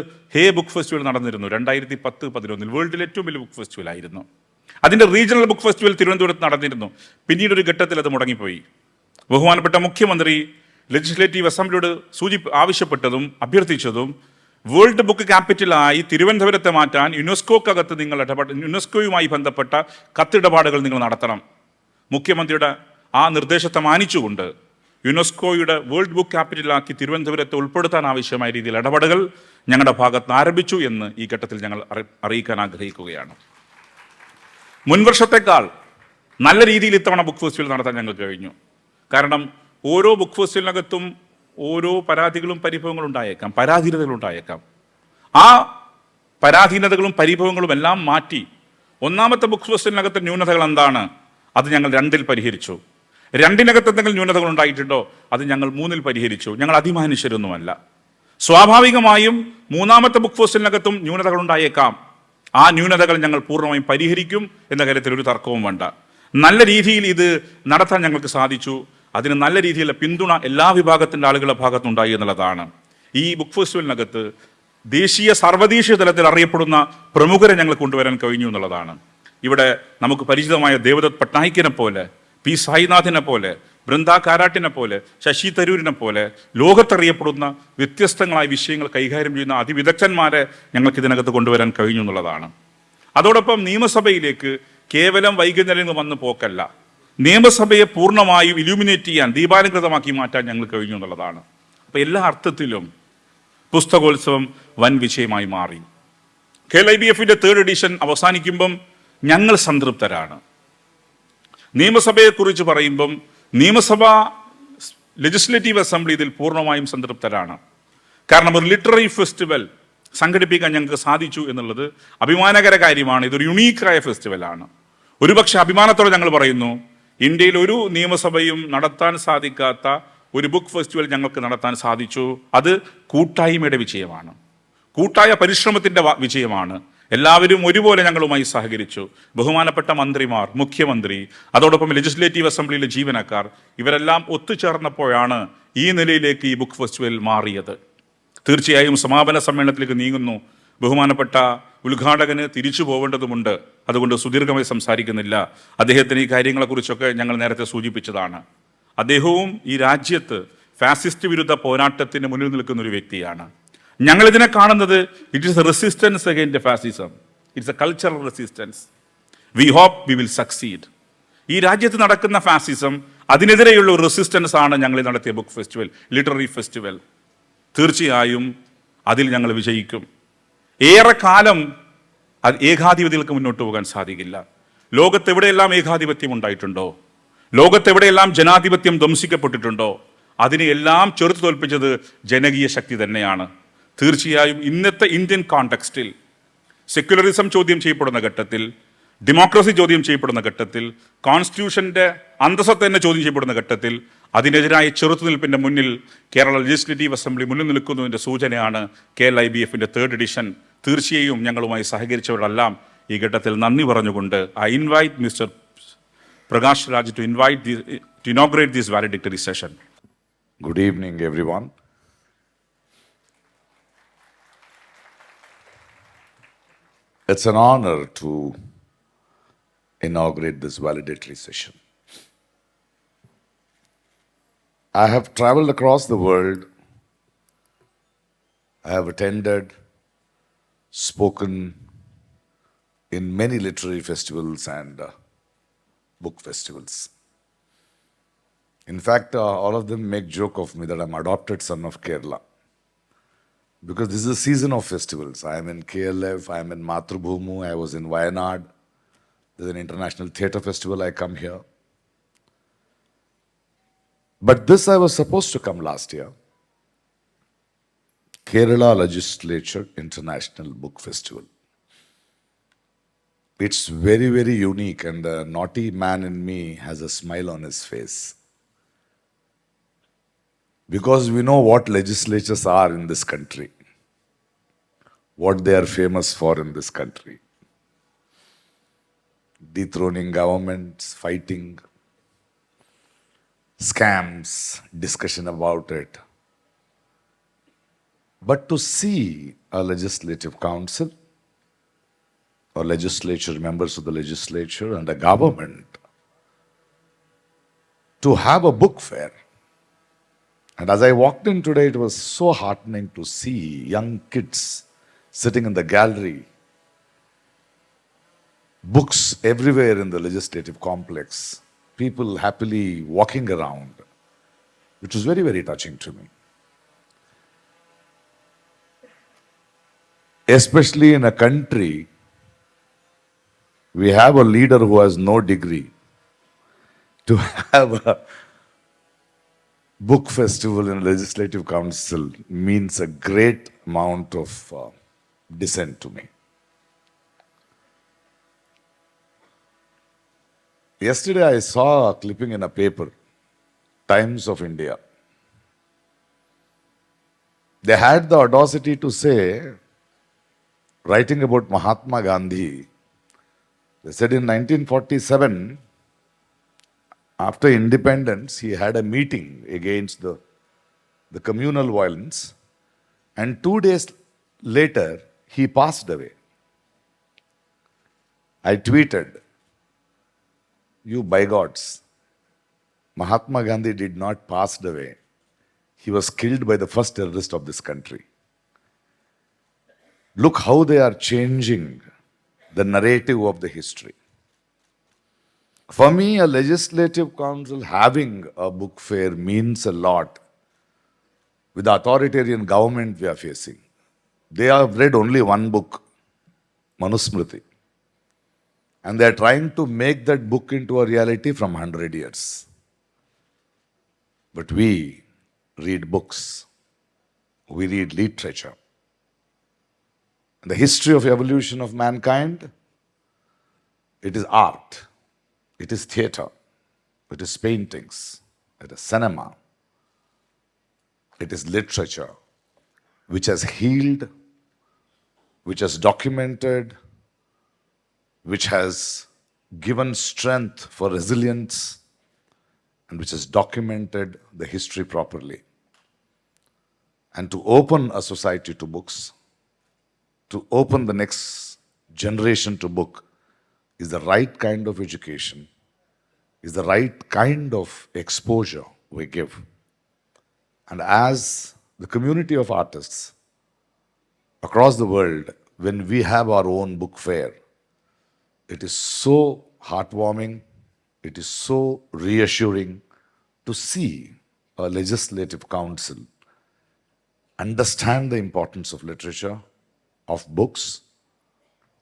ബുക്ക് ഫെസ്റ്റിവൽ നടന്നിരുന്നു 2010-11 വേൾഡിലെ ഏറ്റവും വലിയ ബുക്ക് ഫെസ്റ്റിവൽ ആയിരുന്നു. അതിൻ്റെ റീജിയണൽ ബുക്ക് ഫെസ്റ്റിവൽ തിരുവനന്തപുരത്ത് നടന്നിരുന്നു. പിന്നീട് ഒരു ഘട്ടത്തിൽ അത് മുടങ്ങിപ്പോയി. ബഹുമാനപ്പെട്ട മുഖ്യമന്ത്രി ലെജിസ്ലേറ്റീവ് അസംബ്ലിയോട് ആവശ്യപ്പെട്ടതും അഭ്യർത്ഥിച്ചതും വേൾഡ് ബുക്ക് ക്യാപിറ്റലായി തിരുവനന്തപുരത്തെ മാറ്റാൻ യുനെസ്കോക്കകത്ത് നിങ്ങൾ യുനെസ്കോയുമായി ബന്ധപ്പെട്ട കത്തിടപാടുകൾ നിങ്ങൾ നടത്തണം. മുഖ്യമന്ത്രിയുടെ ആ നിർദ്ദേശത്തെ മാനിച്ചുകൊണ്ട് യുനെസ്കോയുടെ വേൾഡ് ബുക്ക് ക്യാപിറ്റലാക്കി തിരുവനന്തപുരത്തെ ഉൾപ്പെടുത്താൻ ആവശ്യമായ രീതിയിൽ ഇടപെടലുകൾ ഞങ്ങളുടെ ഭാഗത്ത് നിന്ന് ആരംഭിച്ചു എന്ന് ഈ ഘട്ടത്തിൽ ഞങ്ങൾ അറിയിക്കാൻ ആഗ്രഹിക്കുകയാണ്. മുൻവർഷത്തെക്കാൾ നല്ല രീതിയിൽ ഇത്തവണ ബുക്ക് ഫെസ്റ്റിവൽ നടത്താൻ ഞങ്ങൾക്ക് കഴിഞ്ഞു. കാരണം ഓരോ ബുക്ക് ഫെസ്റ്റിവലിനകത്തും ഓരോ പരാതികളും പരിഭവങ്ങളും ഉണ്ടായേക്കാം, പരാധീനതകളും ഉണ്ടായേക്കാം. ആ പരാധീനതകളും പരിഭവങ്ങളും എല്ലാം മാറ്റി ഒന്നാമത്തെ ബുക്ക് ഫെസ്റ്റിവലിനകത്തെ ന്യൂനതകൾ എന്താണ്, അത് ഞങ്ങൾ 2-ൽ പരിഹരിച്ചു. 2-നകത്ത് എന്തെങ്കിലും ന്യൂനതകൾ ഉണ്ടായിട്ടുണ്ടോ, അത് ഞങ്ങൾ 3-ൽ പരിഹരിച്ചു. ഞങ്ങൾ അതിമാനുഷ്യരൊന്നുമല്ല. സ്വാഭാവികമായും മൂന്നാമത്തെ ബുക്ക് ഫെസ്റ്റിവലിനകത്തും ന്യൂനതകൾ ഉണ്ടായേക്കാം. ആ ന്യൂനതകൾ ഞങ്ങൾ പൂർണ്ണമായും പരിഹരിക്കും എന്ന കാര്യത്തിൽ ഒരു തർക്കവും വേണ്ട. നല്ല രീതിയിൽ ഇത് നടത്താൻ ഞങ്ങൾക്ക് സാധിച്ചു. അതിന് നല്ല രീതിയിലുള്ള പിന്തുണ എല്ലാ വിഭാഗത്തിൻ്റെ ആളുകളുടെ ഭാഗത്തുണ്ടായി എന്നുള്ളതാണ്. ഈ ബുക്ക് ഫെസ്റ്റിവലിനകത്ത് ദേശീയ സർവ്വദേശീയ തലത്തിൽ അറിയപ്പെടുന്ന പ്രമുഖരെ ഞങ്ങൾ കൊണ്ടുവരാൻ കഴിഞ്ഞു എന്നുള്ളതാണ്. ഇവിടെ നമുക്ക് പരിചിതമായ ദേവദത്ത് പട്നായിക്കിനെ പോലെ, പി സായിനാഥിനെ പോലെ, ബൃന്ദ കാരാട്ടിനെ പോലെ, ശശി തരൂരിനെ പോലെ ലോകത്തറിയപ്പെടുന്ന വ്യത്യസ്തങ്ങളായ വിഷയങ്ങൾ കൈകാര്യം ചെയ്യുന്ന അതിവിദഗ്ധന്മാരെ ഞങ്ങൾക്ക് ഇതിനകത്ത് കൊണ്ടുവരാൻ കഴിഞ്ഞു എന്നുള്ളതാണ്. അതോടൊപ്പം നിയമസഭയിലേക്ക് കേവലം വൈകുന്നേരം വന്ന് പോക്കല്ല, നിയമസഭയെ പൂർണ്ണമായും ഇലൂമിനേറ്റ് ചെയ്യാൻ, ദീപാലങ്കൃതമാക്കി മാറ്റാൻ ഞങ്ങൾ കഴിഞ്ഞു എന്നുള്ളതാണ്. അപ്പോൾ എല്ലാ അർത്ഥത്തിലും പുസ്തകോത്സവം വൻ വിജയമായി മാറി. KLIBFന്റെ 3rd എഡിഷൻ അവസാനിക്കുമ്പം ഞങ്ങൾ സംതൃപ്തരാണ്. നിയമസഭയെക്കുറിച്ച് പറയുമ്പം നിയമസഭ ലെജിസ്ലേറ്റീവ് അസംബ്ലി ഇതിൽ പൂർണ്ണമായും സംതൃപ്തരാണ്. കാരണം ഒരു ലിറ്റററി ഫെസ്റ്റിവൽ സംഘടിപ്പിക്കാൻ ഞങ്ങൾക്ക് സാധിച്ചു എന്നുള്ളത് അഭിമാനകര കാര്യമാണ്. ഇതൊരു യുണീക്കായ ഫെസ്റ്റിവലാണ്. ഒരുപക്ഷെ അഭിമാനത്തോടെ ഞങ്ങൾ പറയുന്നു, ഇന്ത്യയിൽ ഒരു നിയമസഭയും നടത്താൻ സാധിക്കാത്ത ഒരു ബുക്ക് ഫെസ്റ്റിവൽ ഞങ്ങൾക്ക് നടത്താൻ സാധിച്ചു. അത് കൂട്ടായ്മയുടെ വിജയമാണ്, കൂട്ടായ പരിശ്രമത്തിൻ്റെ വിജയമാണ്. എല്ലാവരും ഒരുപോലെ ഞങ്ങളുമായി സഹകരിച്ചു. ബഹുമാനപ്പെട്ട മന്ത്രിമാർ, മുഖ്യമന്ത്രി, അതോടൊപ്പം ലെജിസ്ലേറ്റീവ് അസംബ്ലിയിലെ ജീവനക്കാർ, ഇവരെല്ലാം ഒത്തുചേർന്നപ്പോഴാണ് ഈ നിലയിലേക്ക് ഈ ബുക്ക് ഫെസ്റ്റിവൽ മാറിയത്. തീർച്ചയായും സമാപന സമ്മേളനത്തിലേക്ക് നീങ്ങുന്നു. ബഹുമാനപ്പെട്ട ഉദ്ഘാടകന് തിരിച്ചു പോവേണ്ടതുമുണ്ട്. അതുകൊണ്ട് സുദീർഘമായി സംസാരിക്കുന്നില്ല. അദ്ദേഹത്തിന് ഈ കാര്യങ്ങളെക്കുറിച്ചൊക്കെ ഞങ്ങൾ നേരത്തെ സൂചിപ്പിച്ചതാണ്. അദ്ദേഹവും ഈ രാജ്യത്ത് ഫാസിസ്റ്റ് വിരുദ്ധ പോരാട്ടത്തിന് മുന്നിൽ നിൽക്കുന്ന ഒരു വ്യക്തിയാണ്. ഞങ്ങളിതിനെ കാണുന്നത് it is a resistance against fascism. It's a cultural resistance. We hope we will succeed. ഈ രാജ്യത്ത് നടക്കുന്ന ഫാസിസം, അതിനെതിരെയുള്ള ഒരു റെസിസ്റ്റൻസ് ആണ് ഞങ്ങൾ നടത്തിയ ബുക്ക് ഫെസ്റ്റിവൽ, ലിറ്റററി ഫെസ്റ്റിവൽ. തീർച്ചയായും അതിൽ ഞങ്ങൾ വിജയിക്കും. ഏറെക്കാലം അത് ഏകാധിപത്യങ്ങൾക്ക് മുന്നോട്ട് പോകാൻ സാധിക്കില്ല. ലോകത്തെവിടെയെല്ലാം ഏകാധിപത്യം ഉണ്ടായിട്ടുണ്ടോ, ലോകത്തെവിടെയെല്ലാം ജനാധിപത്യം ധ്വംസിക്കപ്പെട്ടിട്ടുണ്ടോ, അതിനെയെല്ലാം ചെറുത്തു തോൽപ്പിച്ചത് ജനകീയ ശക്തി തന്നെയാണ്. തീർച്ചയായും ഇന്നത്തെ ഇന്ത്യൻ കോണ്ടെക്സ്റ്റിൽ സെക്യുലറിസം ചോദ്യം ചെയ്യപ്പെടുന്ന ഘട്ടത്തിൽ, ഡെമോക്രസി ചോദ്യം ചെയ്യപ്പെടുന്ന ഘട്ടത്തിൽ, കോൺസ്റ്റിറ്റ്യൂഷൻ്റെ അന്തസ്സത്ത് തന്നെ ചോദ്യം ചെയ്യപ്പെടുന്ന ഘട്ടത്തിൽ അതിനെതിരായ ചെറുത്തുനിൽപ്പിൻ്റെ മുന്നിൽ കേരള ലെജിസ്ലേറ്റീവ് അസംബ്ലി മുന്നിൽ നിൽക്കുന്നതിൻ്റെ സൂചനയാണ് KLIBFന്റെ 3rd എഡിഷൻ. തീർച്ചയായും ഞങ്ങളുമായി സഹകരിച്ചവരെല്ലാം ഈ ഘട്ടത്തിൽ നന്ദി പറഞ്ഞുകൊണ്ട് I invite Mr. Prakash Raj to inaugurate this valedictory session. Good evening, everyone. It's an honor to inaugurate this valedictory session. I have traveled across the world. I have attended, spoken in many literary festivals and book festivals. In fact, all of them make joke of me that I'm adopted son of Kerala. Because this is a season of festivals. I am in KLF, I am in Mathrubhumu, I was in Wayanad. There's an international theatre festival, I come here. But this I was supposed to come last year. Kerala Legislature International Book Festival. It's very, very unique, and the naughty man in me has a smile on his face. Because we know what legislatures are in this country, what they are famous for in this country. Dethroning governments, fighting, scams, discussion about it. But to see a legislative council or legislature, members of the legislature and a government to have a book fair. And as I walked in today, it was so heartening to see young kids sitting in the gallery, books everywhere in the legislative complex, people happily walking around, which was very, very touching to me. Especially in a country, we have a leader who has no degree. To have a book festival in a legislative council means a great amount of dissent to me. Yesterday, I saw a clipping in a paper, Times of India. They had the audacity to say, writing about Mahatma Gandhi, they said in 1947, after independence, he had a meeting against the communal violence, and 2 days later, he passed away. I tweeted, "You bigots, Mahatma Gandhi did not pass away. He was killed by the first terrorist of this country." Look how they are changing the narrative of the history. For me, a legislative council having a book fair means a lot with the authoritarian government we are facing. They have read only one book, Manusmriti. And they are trying to make that book into a reality from 100 years. But we read books. We read literature. The history of evolution of mankind, it is art, it is theater, it is paintings, it is cinema, it is literature, which has healed, which has documented, which has given strength for resilience, and which has documented the history properly. And to open a society to books, to open the next generation to book, is the right kind of education, is the right kind of exposure we give. And as the community of artists across the world, when we have our own book fair, it is so heartwarming, it is so reassuring to see a legislative council understand the importance of literature, of books,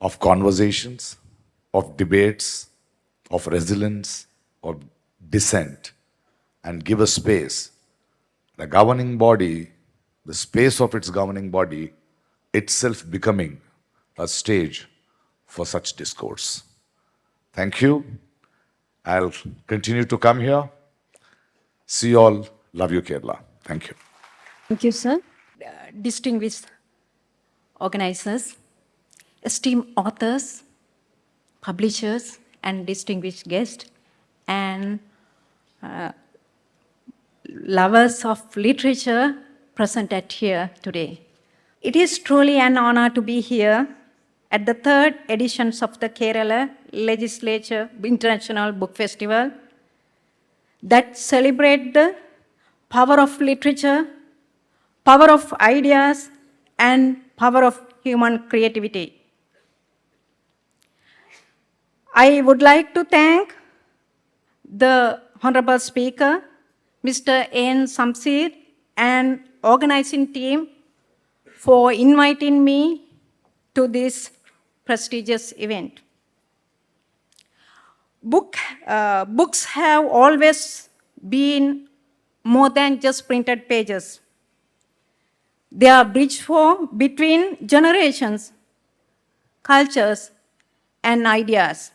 of conversations, of debates, of resilience, of dissent, and give a space. The governing body, the space of its governing body, itself becoming a stage for such discourse. Thank you. I'll continue to come here. See you all. Love you, Kerala. Thank you. Thank you, sir. Distinguished organizers, esteemed authors, publishers, and distinguished guests, and lovers of literature presented here today. It is truly an honor to be here at the third editions of the Kerala Legislature International Book Festival that celebrate the power of literature, power of ideas, and power of human creativity. I would like to thank the Honorable Speaker, Mr. A.N. Shamsir, and organizing team for inviting me to this prestigious event. Books have always been more than just printed pages. They are bridge between generations, cultures, and ideas.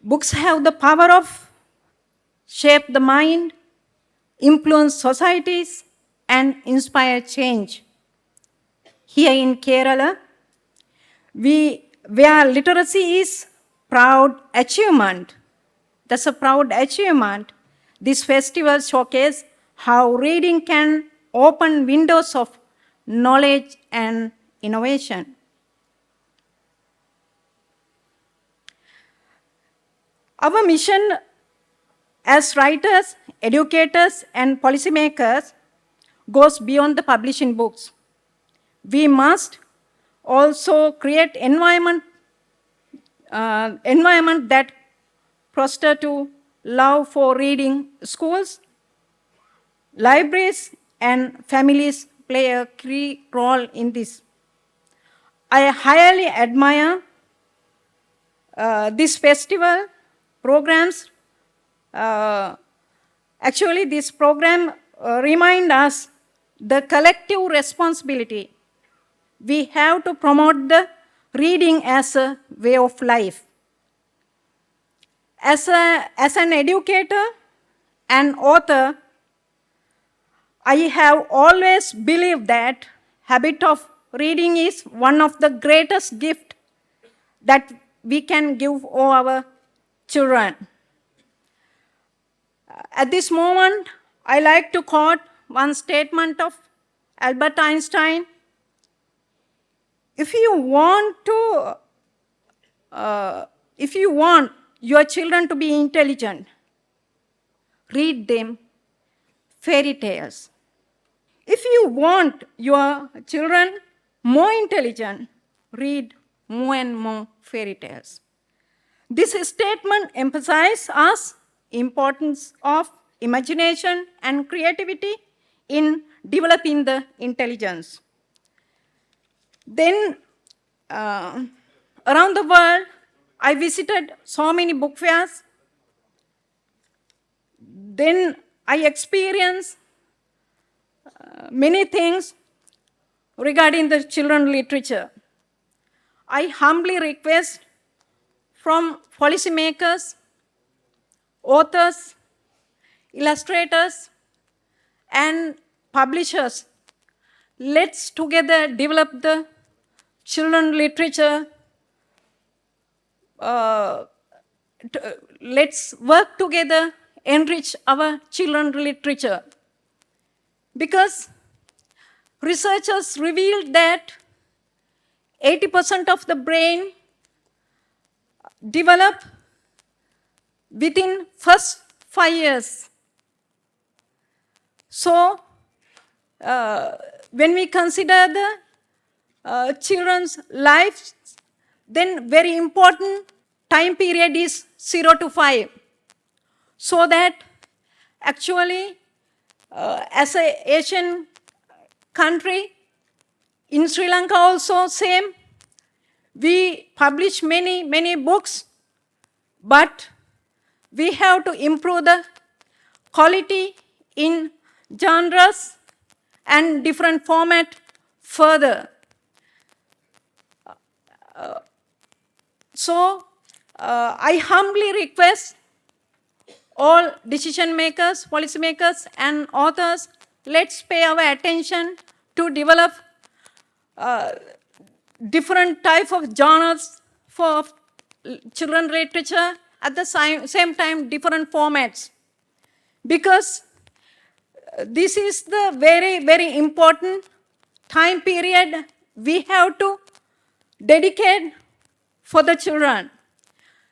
Books have the power of shape the mind, influence societies, and inspire change. Here in Kerala, where literacy is proud achievement, that's a proud achievement, this festival showcases how reading can open windows of knowledge and innovation. Our mission as writers, educators, and policymakers goes beyond the publishing books. We must also create environment that foster to love for reading schools, Libraries and families play a key role in this. I highly admire this festival programs. Actually, this program remind us the collective responsibility. We have to promote the reading as a way of life. As an educator and author, I have always believed that habit of reading is one of the greatest gifts that we can give all our children. At this moment, I like to quote one statement of Albert Einstein. If you want your children to be intelligent, read them fairy tales. If you want your children more intelligent, read more and more fairy tales. This statement emphasizes us importance of imagination and creativity in developing the intelligence. Then, around the world, I visited so many book fairs. Then I experienced many things regarding the children literature. I humbly request from policymakers, authors, illustrators, and publishers, let's together develop the children literature. Let's work together, enrich our children literature. Because researchers revealed that 80% of the brain develop within first 5 years. So, when we consider the children's lives, then very important time period is 0 to 5. So that actually, as an Asian country, in Sri Lanka also same, we publish many books, but we have to improve the quality in genres and different format further. So, I humbly request all decision makers, policy makers, and authors, let's pay our attention to develop different type of genres for children literature, at the same time different formats. Because this is the very important time period we have to dedicate for the children.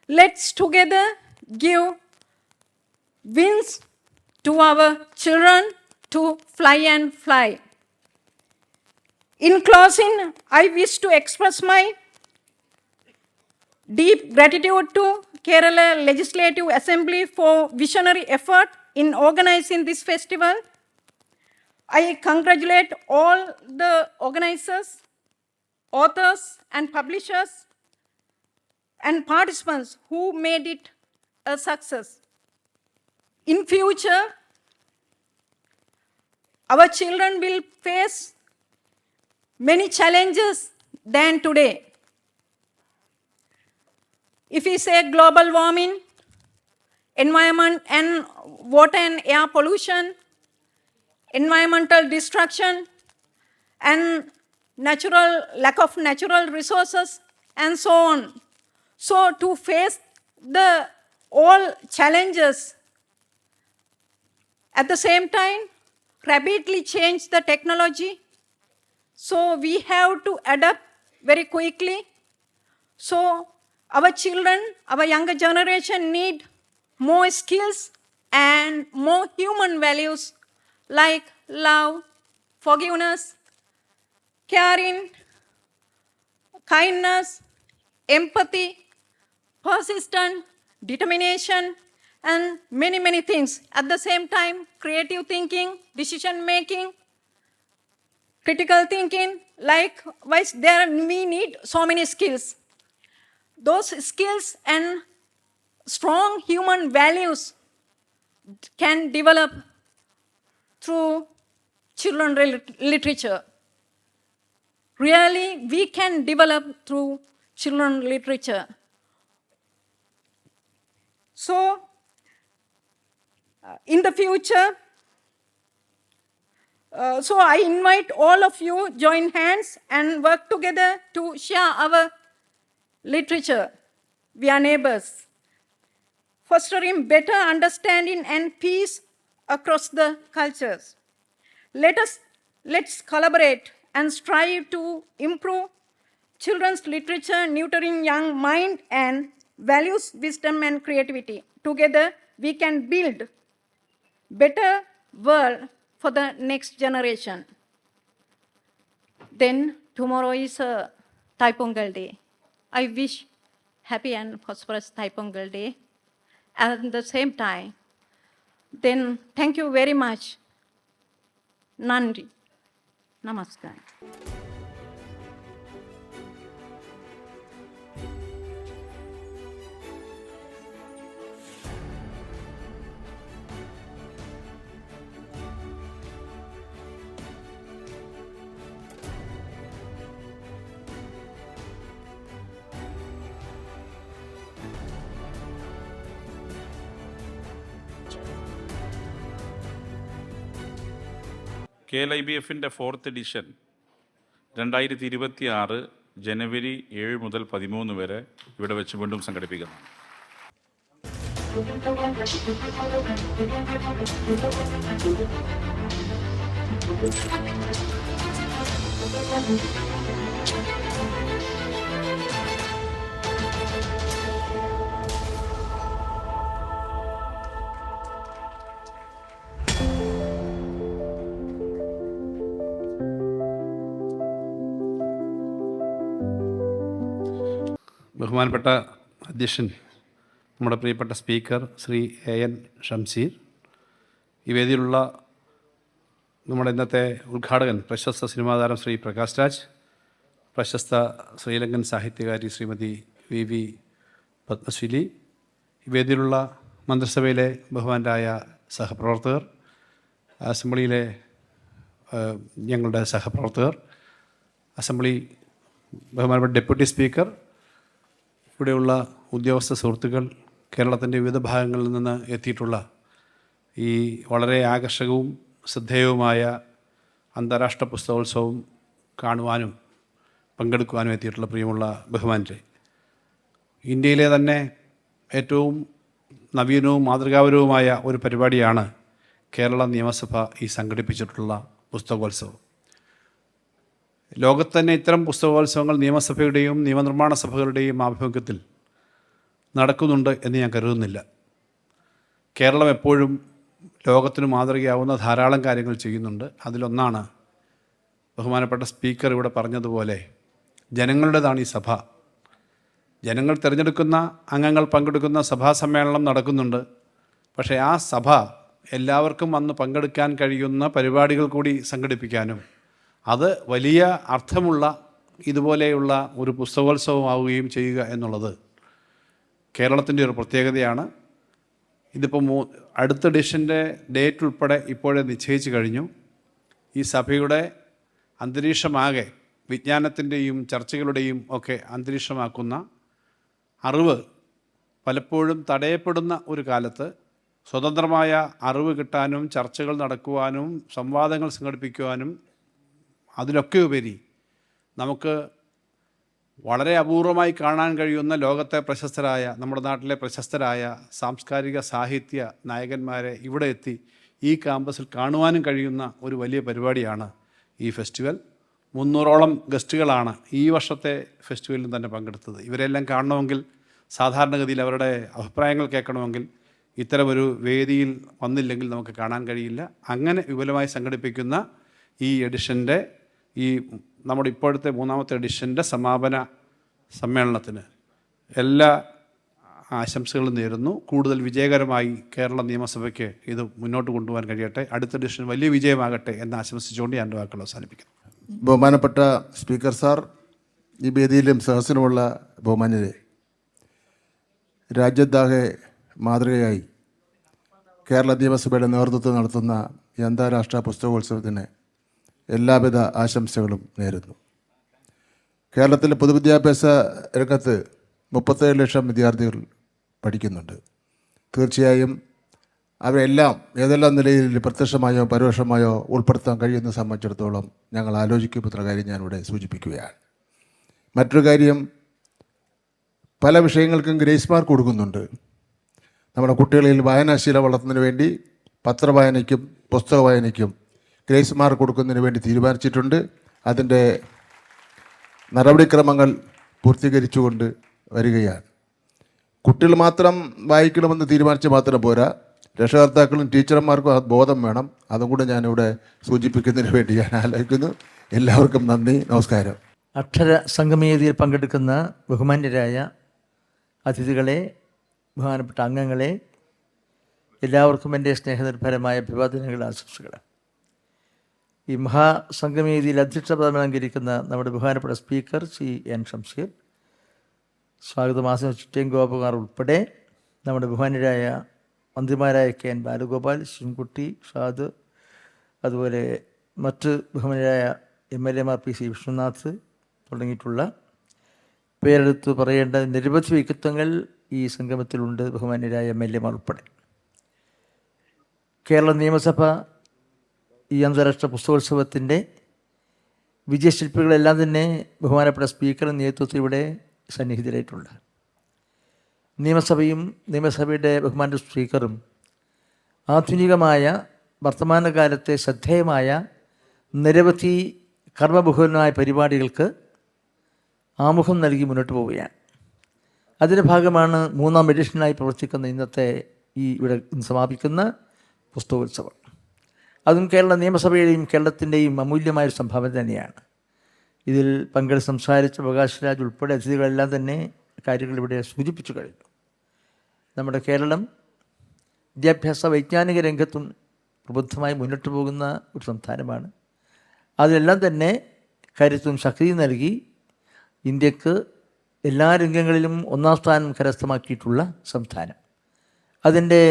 Let's together give wings to our children to fly and fly. In closing, I wish to express my deep gratitude to Kerala Legislative Assembly for visionary effort in organizing this festival. I congratulate all the organizers, authors, and publishers, and participants who made it a success. In future, our children will face many challenges than today. If we say global warming, environment and water and air pollution, environmental destruction, and lack of natural resources, and so on. So to face all challenges, at the same time, rapidly change the technology. So we have to adapt very quickly. So our children, our younger generation need more skills and more human values like love, forgiveness, caring, kindness, empathy, persistence, determination, and many, many things. At the same time, creative thinking, decision making, critical thinking, likewise, we need so many skills. Those skills and strong human values can develop through children literature. Really, we can develop through children literature. So, in the future, so I invite all of you join hands and work together to share our literature. We are neighbors, fostering better understanding and peace across the cultures. Let's collaborate and strive to improve children's literature, nurturing young mind and values, wisdom and creativity. Together, we can build better world for the next generation. Then tomorrow is Thai Pongal Day. I wish happy and prosperous Thai Pongal Day. At the same time, then thank you very much. Nandi. Namaskar. KLIBF-ൻ്റെ 4th edition 2026 ജനുവരി 7 മുതൽ 13 വരെ ഇവിടെ വെച്ച് വീണ്ടും സംഘടിപ്പിക്കുന്നതാണ്. ബഹുമാനപ്പെട്ട അധ്യക്ഷൻ, നമ്മുടെ പ്രിയപ്പെട്ട speaker Shri AN Shamseer, ഈ വേദിയിലുള്ള നമ്മുടെ ഇന്നത്തെ ഉദ്ഘാടകൻ പ്രശസ്ത സിനിമാ താരം ശ്രീ പ്രകാശ് രാജ്, പ്രശസ്ത ശ്രീലങ്കൻ സാഹിത്യകാരി ശ്രീമതി VV പത്മശ്രീ, ഈ വേദിയിലുള്ള മന്ത്രിസഭയിലെ ബഹുമാനരായ സഹപ്രവർത്തകർ, അസംബ്ലിയിലെ ഞങ്ങളുടെ സഹപ്രവർത്തകർ, അസംബ്ലി ബഹുമാനപ്പെട്ട ഡെപ്യൂട്ടി സ്പീക്കർ, ഇവിടെയുള്ള ഉദ്യോഗസ്ഥ സുഹൃത്തുക്കൾ, കേരളത്തിൻ്റെ വിവിധ ഭാഗങ്ങളിൽ നിന്ന് എത്തിയിട്ടുള്ള ഈ വളരെ ആകർഷകവും ശ്രദ്ധേയവുമായ അന്താരാഷ്ട്ര പുസ്തകോത്സവം കാണുവാനും പങ്കെടുക്കുവാനും എത്തിയിട്ടുള്ള പ്രിയമുള്ള ബഹുമാനരെ, ഇന്ത്യയിലെ തന്നെ ഏറ്റവും നവീനവും മാതൃകാപരവുമായ ഒരു പരിപാടിയാണ് കേരള നിയമസഭ ഈ സംഘടിപ്പിച്ചിട്ടുള്ള പുസ്തകോത്സവം. ലോകത്ത് തന്നെ ഇത്തരം പുസ്തകോത്സവങ്ങൾ നിയമസഭയുടെയും നിയമനിർമ്മാണ സഭകളുടെയും ആഭിമുഖ്യത്തിൽ നടക്കുന്നുണ്ട് എന്ന് ഞാൻ കരുതുന്നില്ല. കേരളം എപ്പോഴും ലോകത്തിന് മാതൃകയാവുന്ന ധാരാളം കാര്യങ്ങൾ ചെയ്യുന്നുണ്ട്. അതിലൊന്നാണ് ബഹുമാനപ്പെട്ട സ്പീക്കർ ഇവിടെ പറഞ്ഞതുപോലെ ജനങ്ങളുടേതാണ് ഈ സഭ. ജനങ്ങൾ തിരഞ്ഞെടുക്കുന്ന അംഗങ്ങൾ പങ്കെടുക്കുന്ന സഭാ സമ്മേളനം നടക്കുന്നുണ്ട്. പക്ഷേ ആ സഭ എല്ലാവർക്കും വന്ന് പങ്കെടുക്കാൻ കഴിയുന്ന പരിപാടികൾ കൂടി സംഘടിപ്പിക്കാനും അത് വലിയ അർത്ഥമുള്ള ഇതുപോലെയുള്ള ഒരു പുസ്തകോത്സവമാവുകയും ചെയ്യുക എന്നുള്ളത് കേരളത്തിൻ്റെ ഒരു പ്രത്യേകതയാണ്. ഇതിപ്പോൾ അടുത്ത എഡിഷൻ്റെ ഡേറ്റ് ഉൾപ്പെടെ ഇപ്പോഴേ നിശ്ചയിച്ചു കഴിഞ്ഞു. ഈ സഭയുടെ അന്തരീക്ഷമാകെ വിജ്ഞാനത്തിൻ്റെയും ചർച്ചകളുടെയും ഒക്കെ അന്തരീക്ഷമാക്കുന്ന അറിവ് പലപ്പോഴും തടയപ്പെടുന്ന ഒരു കാലത്ത് സ്വതന്ത്രമായ അറിവ് കിട്ടാനും ചർച്ചകൾ നടക്കുവാനും സംവാദങ്ങൾ സംഘടിപ്പിക്കുവാനും അതിലൊക്കെ ഉപരി നമുക്ക് വളരെ അപൂർവമായി കാണാൻ കഴിയുന്ന ലോകത്തെ പ്രശസ്തരായ, നമ്മുടെ നാട്ടിലെ പ്രശസ്തരായ സാംസ്കാരിക സാഹിത്യ നായകന്മാരെ ഇവിടെ എത്തി ഈ ക്യാമ്പസിൽ കാണുവാനും കഴിയുന്ന ഒരു വലിയ പരിപാടിയാണ് ഈ ഫെസ്റ്റിവൽ. 300ഓളം ഗസ്റ്റുകളാണ് ഈ വർഷത്തെ ഫെസ്റ്റിവലിൽ തന്നെ പങ്കെടുത്തത്. ഇവരെല്ലാം കാണണമെങ്കിൽ, സാധാരണഗതിയിൽ അവരുടെ അഭിപ്രായങ്ങൾ കേൾക്കണമെങ്കിൽ ഇത്തരമൊരു വേദിയിൽ വന്നില്ലെങ്കിൽ നമുക്ക് കാണാൻ കഴിയില്ല. അങ്ങനെ വിപുലമായി സംഘടിപ്പിക്കുന്ന ഈ എഡിഷൻ്റെ നമ്മുടെ ഇപ്പോഴത്തെ 3ാമത്തെ എഡിഷൻ്റെ സമാപന സമ്മേളനത്തിന് എല്ലാ ആശംസകൾ നേരുന്നു. കൂടുതൽ വിജയകരമായി കേരള നിയമസഭയ്ക്ക് ഇത് മുന്നോട്ട് കൊണ്ടുപോകാൻ കഴിയട്ടെ. അടുത്ത എഡിഷൻ വലിയ വിജയമാകട്ടെ എന്ന് ആശംസിച്ചുകൊണ്ട് ഞാൻ വാക്കുകൾ അവസാനിപ്പിക്കുന്നു. ബഹുമാനപ്പെട്ട സ്പീക്കർ സാർ, ഈ വേദിയിലും സഹസ്രമുള്ള ബഹുമാന്യരെ, രാജ്യത്താകെ മാതൃകയായി കേരള നിയമസഭയുടെ നേതൃത്വം നടത്തുന്ന ഈ അന്താരാഷ്ട്ര പുസ്തകോത്സവത്തിന് എല്ലാവിധ ആശംസകളും നേരുന്നു. കേരളത്തിലെ പൊതുവിദ്യാഭ്യാസ രംഗത്ത് 37 ലക്ഷം വിദ്യാർത്ഥികൾ പഠിക്കുന്നുണ്ട്. തീർച്ചയായും അവരെല്ലാം ഏതെല്ലാം നിലയിൽ പ്രത്യക്ഷമായോ പരോക്ഷമായോ ഉൾപ്പെടുത്താൻ കഴിയുന്നത് സംബന്ധിച്ചിടത്തോളം ഞങ്ങൾ ആലോചിക്കുമെന്ന കാര്യം ഞാനിവിടെ സൂചിപ്പിക്കുകയാണ്. മറ്റൊരു കാര്യം, പല വിഷയങ്ങൾക്കും ഗ്രേസ് മാർക്ക് കൊടുക്കുന്നുണ്ട്. നമ്മുടെ കുട്ടികളിൽ വായനാശീലം വളർത്തുന്നതിന് വേണ്ടി പത്രവായനയ്ക്കും പുസ്തക വായനയ്ക്കും ഗ്രേസ് മാർക്ക് കൊടുക്കുന്നതിന് വേണ്ടി തീരുമാനിച്ചിട്ടുണ്ട്. അതിൻ്റെ നടപടിക്രമങ്ങൾ പൂർത്തീകരിച്ചുകൊണ്ട് വരികയാണ്. കുട്ടികൾ മാത്രം വായിക്കണമെന്ന് തീരുമാനിച്ച് മാത്രം പോരാ, രക്ഷകർത്താക്കളും ടീച്ചർമാർക്കും ആ ബോധം വേണം. അതും കൂടെ ഞാനിവിടെ സൂചിപ്പിക്കുന്നതിന് വേണ്ടി ഞാൻ ആലോചിക്കുന്നു. എല്ലാവർക്കും നന്ദി, നമസ്കാരം. അക്ഷര സംഗമവേദിയിൽ പങ്കെടുക്കുന്ന ബഹുമാന്യരായ അതിഥികളെ, ബഹുമാനപ്പെട്ട അംഗങ്ങളെ, എല്ലാവർക്കും എൻ്റെ സ്നേഹനിർഭരമായ അഭിവാദനങ്ങൾ, ആശംസകൾ. ഈ മഹാസംഗമവേദിയിൽ അധ്യക്ഷപദം അലങ്കരിക്കുന്ന നമ്മുടെ ബഹുമാനപ്പെട്ട സ്പീക്കർ ശ്രീ എൻ ഷംസീർ, സ്വാഗതം ആശംസിച്ച ഗോപകുമാർ ഉൾപ്പെടെ നമ്മുടെ ബഹുമാന്യരായ മന്ത്രിമാരായ കെ എൻ ബാലഗോപാൽ, ശിവൻകുട്ടി, ഷാദ്, അതുപോലെ മറ്റ് ബഹുമാന്യരായ MLA പി സി വിഷ്ണുനാഥ് തുടങ്ങിയിട്ടുള്ള പേരെടുത്ത് പറയേണ്ട നിരവധി വ്യക്തിത്വങ്ങൾ ഈ സംഗമത്തിലുണ്ട്, ബഹുമാന്യരായ MLA ഉൾപ്പെടെ. കേരള നിയമസഭ ഈ അന്താരാഷ്ട്ര പുസ്തകോത്സവത്തിൻ്റെ വിജയശില്പികളെല്ലാം തന്നെ ബഹുമാനപ്പെട്ട സ്പീക്കറുടെ നേതൃത്വത്തിൽ ഇവിടെ സന്നിഹിതരായിട്ടുണ്ട്. നിയമസഭയും നിയമസഭയുടെ ബഹുമാന സ്പീക്കറും ആധുനികമായ വർത്തമാനകാലത്തെ ശ്രദ്ധേയമായ നിരവധി കർമ്മബഹുലമായ പരിപാടികൾക്ക് ആമുഖം നൽകി മുന്നോട്ട് പോവുകയാണ്. അതിൻ്റെ ഭാഗമാണ് 3ാം എഡിഷനായി പ്രവർത്തിക്കുന്ന ഇന്നത്തെ ഇവിടെ സമാപിക്കുന്ന പുസ്തകോത്സവം. അതും കേരള നിയമസഭയുടെയും കേരളത്തിൻ്റെയും അമൂല്യമായൊരു സംഭാവന തന്നെയാണ്. ഇതിൽ പങ്കെടുത്ത് സംസാരിച്ച പ്രകാശ് രാജ് ഉൾപ്പെടെ അതിഥികളെല്ലാം തന്നെ കാര്യങ്ങൾ ഇവിടെ സൂചിപ്പിച്ചു കഴിഞ്ഞു. നമ്മുടെ കേരളം വിദ്യാഭ്യാസ വൈജ്ഞാനിക രംഗത്തും പ്രബുദ്ധമായി മുന്നോട്ട് പോകുന്ന ഒരു സംസ്ഥാനമാണ്. അതിലെല്ലാം തന്നെ കരുത്തും ശക്തിയും നൽകി ഇന്ത്യക്ക് എല്ലാ രംഗങ്ങളിലും 1ാം സ്ഥാനം കരസ്ഥമാക്കിയിട്ടുള്ള സംസ്ഥാനം. അതിൻ്റെ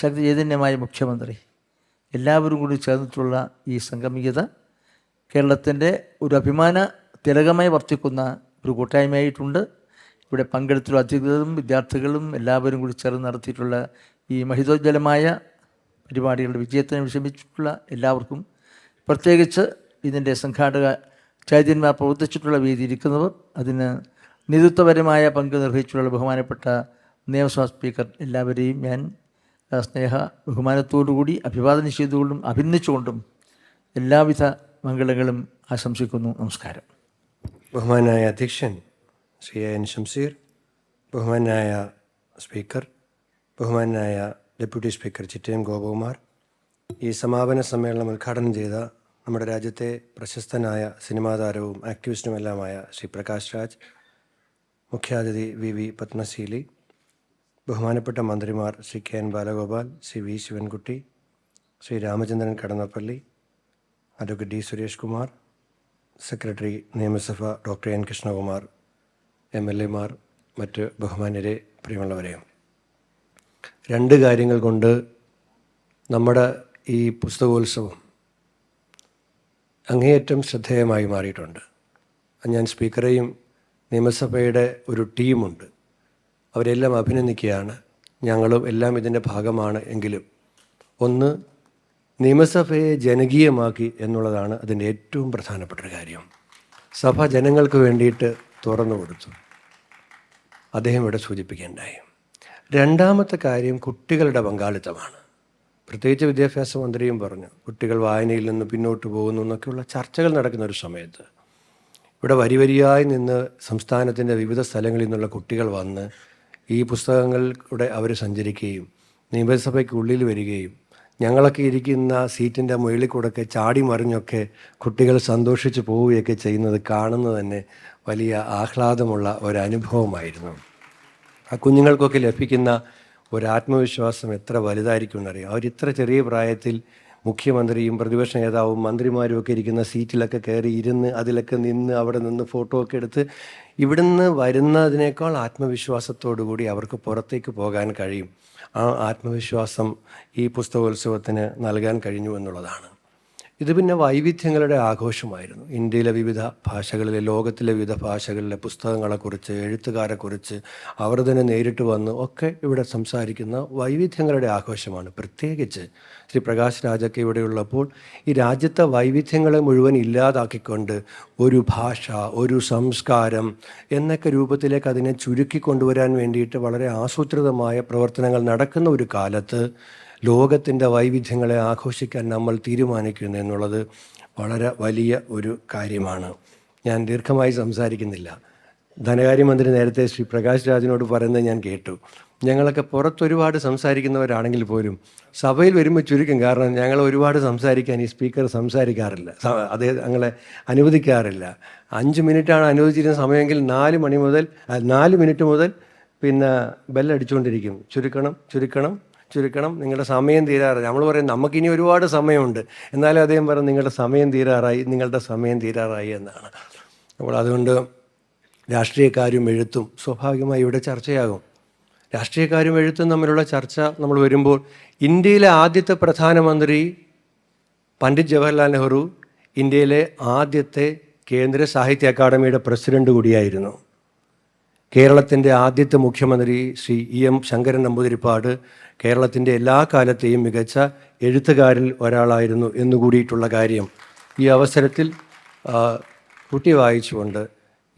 ശക്തി ചൈതന്യമായ മുഖ്യമന്ത്രി, എല്ലാവരും കൂടി ചേർന്നിട്ടുള്ള ഈ സംഗമികത കേരളത്തിൻ്റെ ഒരു അഭിമാന തിലകമായി വർത്തിക്കുന്ന ഒരു കൂട്ടായ്മയായിട്ടുണ്ട്. ഇവിടെ പങ്കെടുത്തുള്ള അധികൃതരും വിദ്യാർത്ഥികളും എല്ലാവരും കൂടി ചേർന്ന് നടത്തിയിട്ടുള്ള ഈ മഹിതോജ്വലമായ പരിപാടികളുടെ വിജയത്തിന് വിഷമിച്ചിട്ടുള്ള എല്ലാവർക്കും, പ്രത്യേകിച്ച് ഇതിൻ്റെ സംഘാടക ചൈതന്യമാർ പ്രവർത്തിച്ചിട്ടുള്ള വേദിയിരിക്കുന്നവർ, അതിന് നേതൃത്വപരമായ പങ്ക് നിർവഹിച്ചിട്ടുള്ള ബഹുമാനപ്പെട്ട നിയമസഭാ സ്പീക്കർ, എല്ലാവരെയും ഞാൻ സ്നേഹ ബഹുമാനത്തോടുകൂടി അഭിവാദനം ചെയ്തുകൊണ്ടും അഭിനന്ദിച്ചുകൊണ്ടും എല്ലാവിധ മംഗളങ്ങളും ആശംസിക്കുന്നു. നമസ്കാരം. ബഹുമാനായ അധ്യക്ഷൻ ശ്രീ എൻ ഷംസീർ, ബഹുമാനായ സ്പീക്കർ, ബഹുമാനായ ഡെപ്യൂട്ടി സ്പീക്കർ ചിറ്റയം ഗോപകുമാർ, ഈ സമാപന സമ്മേളനം ഉദ്ഘാടനം ചെയ്ത നമ്മുടെ രാജ്യത്തെ പ്രശസ്തനായ സിനിമാ താരവും ആക്ടിവിസ്റ്റുമെല്ലാമായ ശ്രീ പ്രകാശ് രാജ്, മുഖ്യാതിഥി VV പത്മശീലി, ബഹുമാനപ്പെട്ട മന്ത്രിമാർ Shri K N Balagopal, Shri V Sivankutty, Shri Ramachandran Kadannappally, advocate D Suresh Kumar, secretary നിയമസഭ ഡോക്ടർ N കൃഷ്ണകുമാർ, MLA മാർ, മറ്റ് ബഹുമാന്യരെ, പ്രിയമുള്ളവരെയും, 2 കാര്യങ്ങൾ കൊണ്ട് നമ്മുടെ ഈ പുസ്തകോത്സവം അങ്ങേയറ്റം ശ്രദ്ധേയമായി മാറിയിട്ടുണ്ട്. ഞാൻ സ്പീക്കറെയും നിയമസഭയുടെ ഒരു ടീമുണ്ട്, അവരെല്ലാം അഭിനന്ദിക്കുകയാണ്. ഞങ്ങളും എല്ലാം ഇതിൻ്റെ ഭാഗമാണ്. എങ്കിലും ഒന്ന്, നിയമസഭയെ ജനകീയമാക്കി എന്നുള്ളതാണ് അതിൻ്റെ ഏറ്റവും പ്രധാനപ്പെട്ട കാര്യം. സഭ ജനങ്ങൾക്ക് വേണ്ടിയിട്ട് തുറന്നു കൊടുത്തു, അദ്ദേഹം ഇവിടെ സൂചിപ്പിക്കേണ്ടായി. 2ാമത്തെ കാര്യം കുട്ടികളുടെ പങ്കാളിത്തമാണ്. പ്രത്യേകിച്ച് വിദ്യാഭ്യാസ മന്ത്രിയും പറഞ്ഞു, കുട്ടികൾ വായനയിൽ നിന്ന് പിന്നോട്ട് പോകുന്നു എന്നൊക്കെയുള്ള ചർച്ചകൾ നടക്കുന്ന ഒരു സമയത്ത് ഇവിടെ വരിവരിയായി നിന്ന് സംസ്ഥാനത്തിൻ്റെ വിവിധ സ്ഥലങ്ങളിൽ നിന്നുള്ള കുട്ടികൾ വന്ന് ഈ പുസ്തകങ്ങളിലൂടെ അവർ സഞ്ചരിക്കുകയും നിയമസഭയ്ക്കുള്ളിൽ വരികയും ഞങ്ങളൊക്കെ ഇരിക്കുന്ന സീറ്റിൻ്റെ മുകളിൽ കൂടെയൊക്കെ ചാടി മറിഞ്ഞൊക്കെ കുട്ടികൾ സന്തോഷിച്ച് പോവുകയൊക്കെ ചെയ്യുന്നത് കാണുന്നത് തന്നെ വലിയ ആഹ്ലാദമുള്ള ഒരനുഭവമായിരുന്നു. ആ കുഞ്ഞുങ്ങൾക്കൊക്കെ ലഭിക്കുന്ന ഒരു ആത്മവിശ്വാസം എത്ര വലുതായിരിക്കും എന്നറിയാം. അവരിത്ര ചെറിയ പ്രായത്തിൽ മുഖ്യമന്ത്രിയും പ്രതിപക്ഷ നേതാവും മന്ത്രിമാരും ഒക്കെ ഇരിക്കുന്ന സീറ്റിലൊക്കെ കയറി ഇരുന്ന് അതിലൊക്കെ നിന്ന് അവിടെ നിന്ന് ഫോട്ടോ ഒക്കെ എടുത്ത് ഇവിടുന്ന് വരുന്നതിനേക്കാൾ ആത്മവിശ്വാസത്തോടു കൂടി അവർക്ക് പുറത്തേക്ക് പോകാൻ കഴിയും. ആ ആത്മവിശ്വാസം ഈ പുസ്തകോത്സവത്തിന് നൽകാൻ കഴിഞ്ഞു എന്നുള്ളതാണ്. ഇത് പിന്നെ വൈവിധ്യങ്ങളുടെ ആഘോഷമായിരുന്നു. ഇന്ത്യയിലെ വിവിധ ഭാഷകളിലെ, ലോകത്തിലെ വിവിധ ഭാഷകളിലെ പുസ്തകങ്ങളെക്കുറിച്ച്, എഴുത്തുകാരെക്കുറിച്ച് അവർ തന്നെ നേരിട്ട് വന്ന് ഒക്കെ ഇവിടെ സംസാരിക്കുന്ന വൈവിധ്യങ്ങളുടെ ആഘോഷമാണ്. പ്രത്യേകിച്ച് ശ്രീ പ്രകാശ് രാജൊക്കെ ഇവിടെയുള്ളപ്പോൾ ഈ രാജ്യത്തെ വൈവിധ്യങ്ങളെ മുഴുവൻ ഇല്ലാതാക്കിക്കൊണ്ട് ഒരു ഭാഷ, ഒരു സംസ്കാരം എന്നൊക്കെ രൂപത്തിലേക്ക് അതിനെ ചുരുക്കി കൊണ്ടുവരാൻ വേണ്ടിയിട്ട് വളരെ ആസൂത്രിതമായ പ്രവർത്തനങ്ങൾ നടക്കുന്ന ഒരു കാലത്ത് ലോകത്തിൻ്റെ വൈവിധ്യങ്ങളെ ആഘോഷിക്കാൻ നമ്മൾ തീരുമാനിക്കുന്നു എന്നുള്ളത് വളരെ വലിയ ഒരു കാര്യമാണ്. ഞാൻ ദീർഘമായി സംസാരിക്കുന്നില്ല. ധനകാര്യമന്ത്രി നേരത്തെ ശ്രീ പ്രകാശ് രാജിനോട് പറയുന്നത് ഞാൻ കേട്ടു. ഞങ്ങളൊക്കെ പുറത്തൊരുപാട് സംസാരിക്കുന്നവരാണെങ്കിൽ പോലും സഭയിൽ വരുമ്പോൾ ചുരുക്കും. കാരണം ഞങ്ങൾ ഒരുപാട് സംസാരിക്കാൻ ഈ സ്പീക്കർ സംസാരിക്കാറില്ല, അദ്ദേഹം ഞങ്ങളെ അനുവദിക്കാറില്ല. 5 മിനിറ്റാണ് അനുവദിച്ചിരുന്ന സമയമെങ്കിൽ 4 മിനിറ്റ് മുതൽ പിന്നെ ബെല്ലടിച്ചുകൊണ്ടിരിക്കും. ചുരുക്കണം, നിങ്ങളുടെ സമയം തീരാറായി. നമ്മൾ പറയും നമുക്കിനി ഒരുപാട് സമയമുണ്ട്, എന്നാലും അദ്ദേഹം പറയും നിങ്ങളുടെ സമയം തീരാറായി എന്നാണ്. അപ്പോൾ അതുകൊണ്ട് രാഷ്ട്രീയക്കാരും എഴുത്തും സ്വാഭാവികമായി ഇവിടെ ചർച്ചയാകും. രാഷ്ട്രീയക്കാരും എഴുത്തും തമ്മിലുള്ള ചർച്ച നമ്മൾ വരുമ്പോൾ ഇന്ത്യയിലെ ആദ്യത്തെ പ്രധാനമന്ത്രി പണ്ഡിറ്റ് ജവഹർലാൽ നെഹ്റു ഇന്ത്യയിലെ ആദ്യത്തെ കേന്ദ്ര സാഹിത്യ അക്കാദമിയുടെ പ്രസിഡന്റ് കൂടിയായിരുന്നു. കേരളത്തിൻ്റെ ആദ്യത്തെ മുഖ്യമന്ത്രി ശ്രീ EM ശങ്കരൻ നമ്പൂതിരിപ്പാട് കേരളത്തിൻ്റെ എല്ലാ കാലത്തെയും മികച്ച എഴുത്തുകാരിൽ ഒരാളായിരുന്നു എന്നുകൂടിയിട്ടുള്ള കാര്യം ഈ അവസരത്തിൽ കുട്ടി വായിച്ചുകൊണ്ട്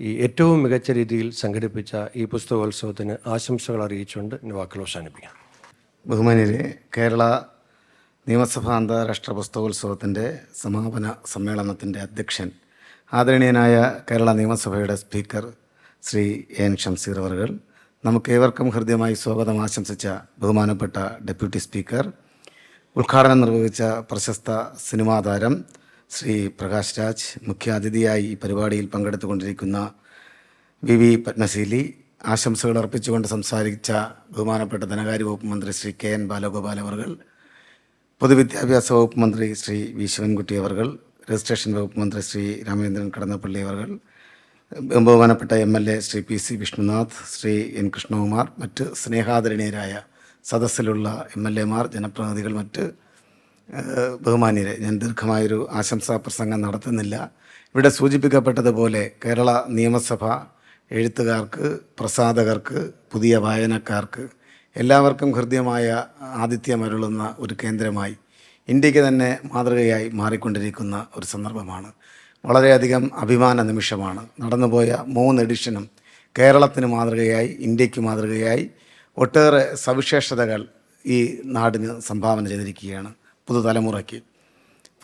ഈ ഏറ്റവും മികച്ച രീതിയിൽ സംഘടിപ്പിച്ച ഈ പുസ്തകോത്സവത്തിന് ആശംസകൾ അറിയിച്ചുകൊണ്ട് എൻ്റെ വാക്കുകൾ അവസാനിപ്പിക്കാം. ബഹുമാന്യരെ, കേരള നിയമസഭാ അന്താരാഷ്ട്ര പുസ്തകോത്സവത്തിൻ്റെ സമാപന സമ്മേളനത്തിൻ്റെ അധ്യക്ഷൻ, ആദരണീയനായ കേരള നിയമസഭയുടെ സ്പീക്കർ ശ്രീ AN ഷംസീർ അവർകൾ, നമുക്കേവർക്കും ഹൃദ്യമായി സ്വാഗതം ആശംസിച്ച ബഹുമാനപ്പെട്ട ഡെപ്യൂട്ടി സ്പീക്കർ, ഉദ്ഘാടനം നിർവഹിച്ച പ്രശസ്ത സിനിമാ താരം ശ്രീ പ്രകാശ് രാജ്, മുഖ്യാതിഥിയായി ഈ പരിപാടിയിൽ പങ്കെടുത്തുകൊണ്ടിരിക്കുന്ന VV പത്മശീലി, ആശംസകൾ അർപ്പിച്ചുകൊണ്ട് സംസാരിച്ച ബഹുമാനപ്പെട്ട ധനകാര്യ വകുപ്പ് മന്ത്രി ശ്രീ KN ബാലഗോപാൽ അവർകൾ, പൊതുവിദ്യാഭ്യാസ വകുപ്പ് മന്ത്രി ശ്രീ V ശിവൻകുട്ടി അവർകൾ, രജിസ്ട്രേഷൻ വകുപ്പ് മന്ത്രി ശ്രീ രാമചന്ദ്രൻ കടന്നപ്പള്ളി അവർകൾ, ബഹുമാനപ്പെട്ട MLA Shri PC Vishnunath, Shri N Krishnakumar, മറ്റ് സ്നേഹാദരണീയരായ സദസ്സിലുള്ള MLA മാർ, ജനപ്രതിനിധികൾ, മറ്റ് ബഹുമാന്യരെ, ഞാൻ ദീർഘമായൊരു ആശംസാ പ്രസംഗം നടത്തുന്നില്ല. ഇവിടെ സൂചിപ്പിക്കപ്പെട്ടതുപോലെ കേരള നിയമസഭ എഴുത്തുകാർക്ക്, പ്രസാധകർക്ക്, പുതിയ വായനക്കാർക്ക് എല്ലാവർക്കും ഹൃദ്യമായ ആതിഥ്യമരുളുന്ന ഒരു കേന്ദ്രമായി ഇന്ത്യക്ക് തന്നെ മാതൃകയായി മാറിക്കൊണ്ടിരിക്കുന്ന ഒരു സന്ദർഭമാണ്. വളരെയധികം അഭിമാന നിമിഷമാണ്. നടന്നുപോയ 3 എഡിഷനും കേരളത്തിന് മാതൃകയായി, ഇന്ത്യക്ക് മാതൃകയായി ഒട്ടേറെ സവിശേഷതകൾ ഈ നാടിന് സംഭാവന ചെയ്തിരിക്കുകയാണ്. പുതുതലമുറയ്ക്ക്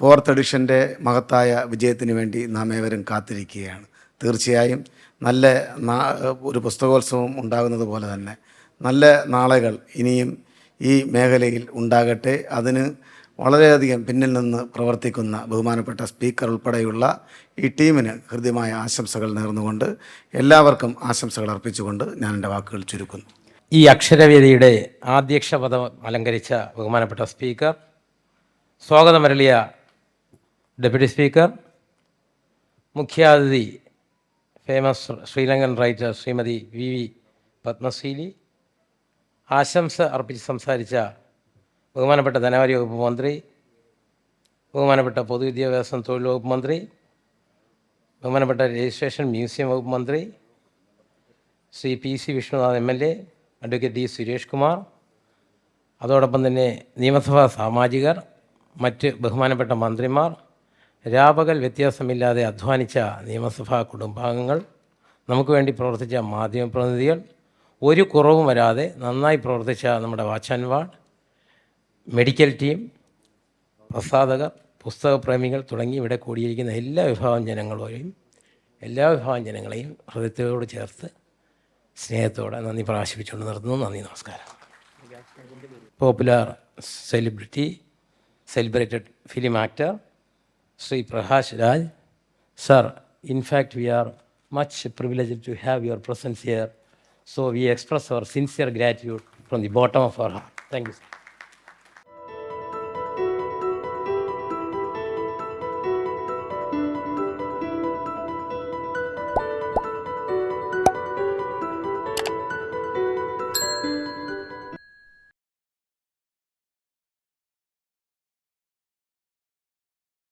4th എഡിഷൻ്റെ മഹത്തായ വിജയത്തിന് വേണ്ടി നാം ഏവരും കാത്തിരിക്കുകയാണ്. തീർച്ചയായും നല്ല ഒരു പുസ്തകോത്സവം ഉണ്ടാകുന്നത് പോലെ തന്നെ നല്ല നാളുകൾ ഇനിയും ഈ മേഖലയിൽ ഉണ്ടാകട്ടെ. അതിന് വളരെയധികം പിന്നിൽ നിന്ന് പ്രവർത്തിക്കുന്ന ബഹുമാനപ്പെട്ട സ്പീക്കർ ഉൾപ്പെടെയുള്ള ഈ ടീമിന് ഹൃദ്യമായ ആശംസകൾ നേർന്നുകൊണ്ട് എല്ലാവർക്കും ആശംസകൾ അർപ്പിച്ചുകൊണ്ട് ഞാൻ എൻ്റെ വാക്കുകൾ ചുരുക്കുന്നു. ഈ അക്ഷരവേദിയുടെ അധ്യക്ഷ പദം അലങ്കരിച്ച ബഹുമാനപ്പെട്ട സ്പീക്കർ, സ്വാഗതമരളിയ ഡെപ്യൂട്ടി സ്പീക്കർ, മുഖ്യാതിഥി famous Sri Lankan writer Shrimati VV പത്മശീലി, ആശംസ അർപ്പിച്ച് സംസാരിച്ച ബഹുമാനപ്പെട്ട ധനകാര്യ വകുപ്പ് മന്ത്രി, ബഹുമാനപ്പെട്ട പൊതുവിദ്യാഭ്യാസം തൊഴിൽ വകുപ്പ് മന്ത്രി, ബഹുമാനപ്പെട്ട രജിസ്ട്രേഷൻ മ്യൂസിയം വകുപ്പ് മന്ത്രി Shri PC Vishnunath MLA, advocate D Suresh Kumar, അതോടൊപ്പം തന്നെ നിയമസഭാ സാമാജികർ, മറ്റ് ബഹുമാനപ്പെട്ട മന്ത്രിമാർ, രാപകൽ വ്യത്യാസമില്ലാതെ അധ്വാനിച്ച നിയമസഭാ കുടുംബാംഗങ്ങൾ, നമുക്ക് വേണ്ടി പ്രവർത്തിച്ച മാധ്യമപ്രതിനിധികൾ, ഒരു കുറവും വരാതെ നന്നായി പ്രവർത്തിച്ച നമ്മുടെ watch and ward, medical team, പ്രസാധകർ, പുസ്തകപ്രേമികൾ തുടങ്ങി ഇവിടെ കൂടിയിരിക്കുന്ന എല്ലാ വിഭാഗം ജനങ്ങളെയും ഹൃദയത്തോട് ചേർത്ത് സ്നേഹത്തോടെ നന്ദി പ്രകാശിപ്പിച്ചുകൊണ്ട് നിർത്തുന്നു. നന്ദി, നമസ്കാരം. Popular celebrated film actor Sri Prakash Raj. Sir, in fact we are much privileged to have your presence here So we express our sincere gratitude from the bottom of our heart. Thank you, sir.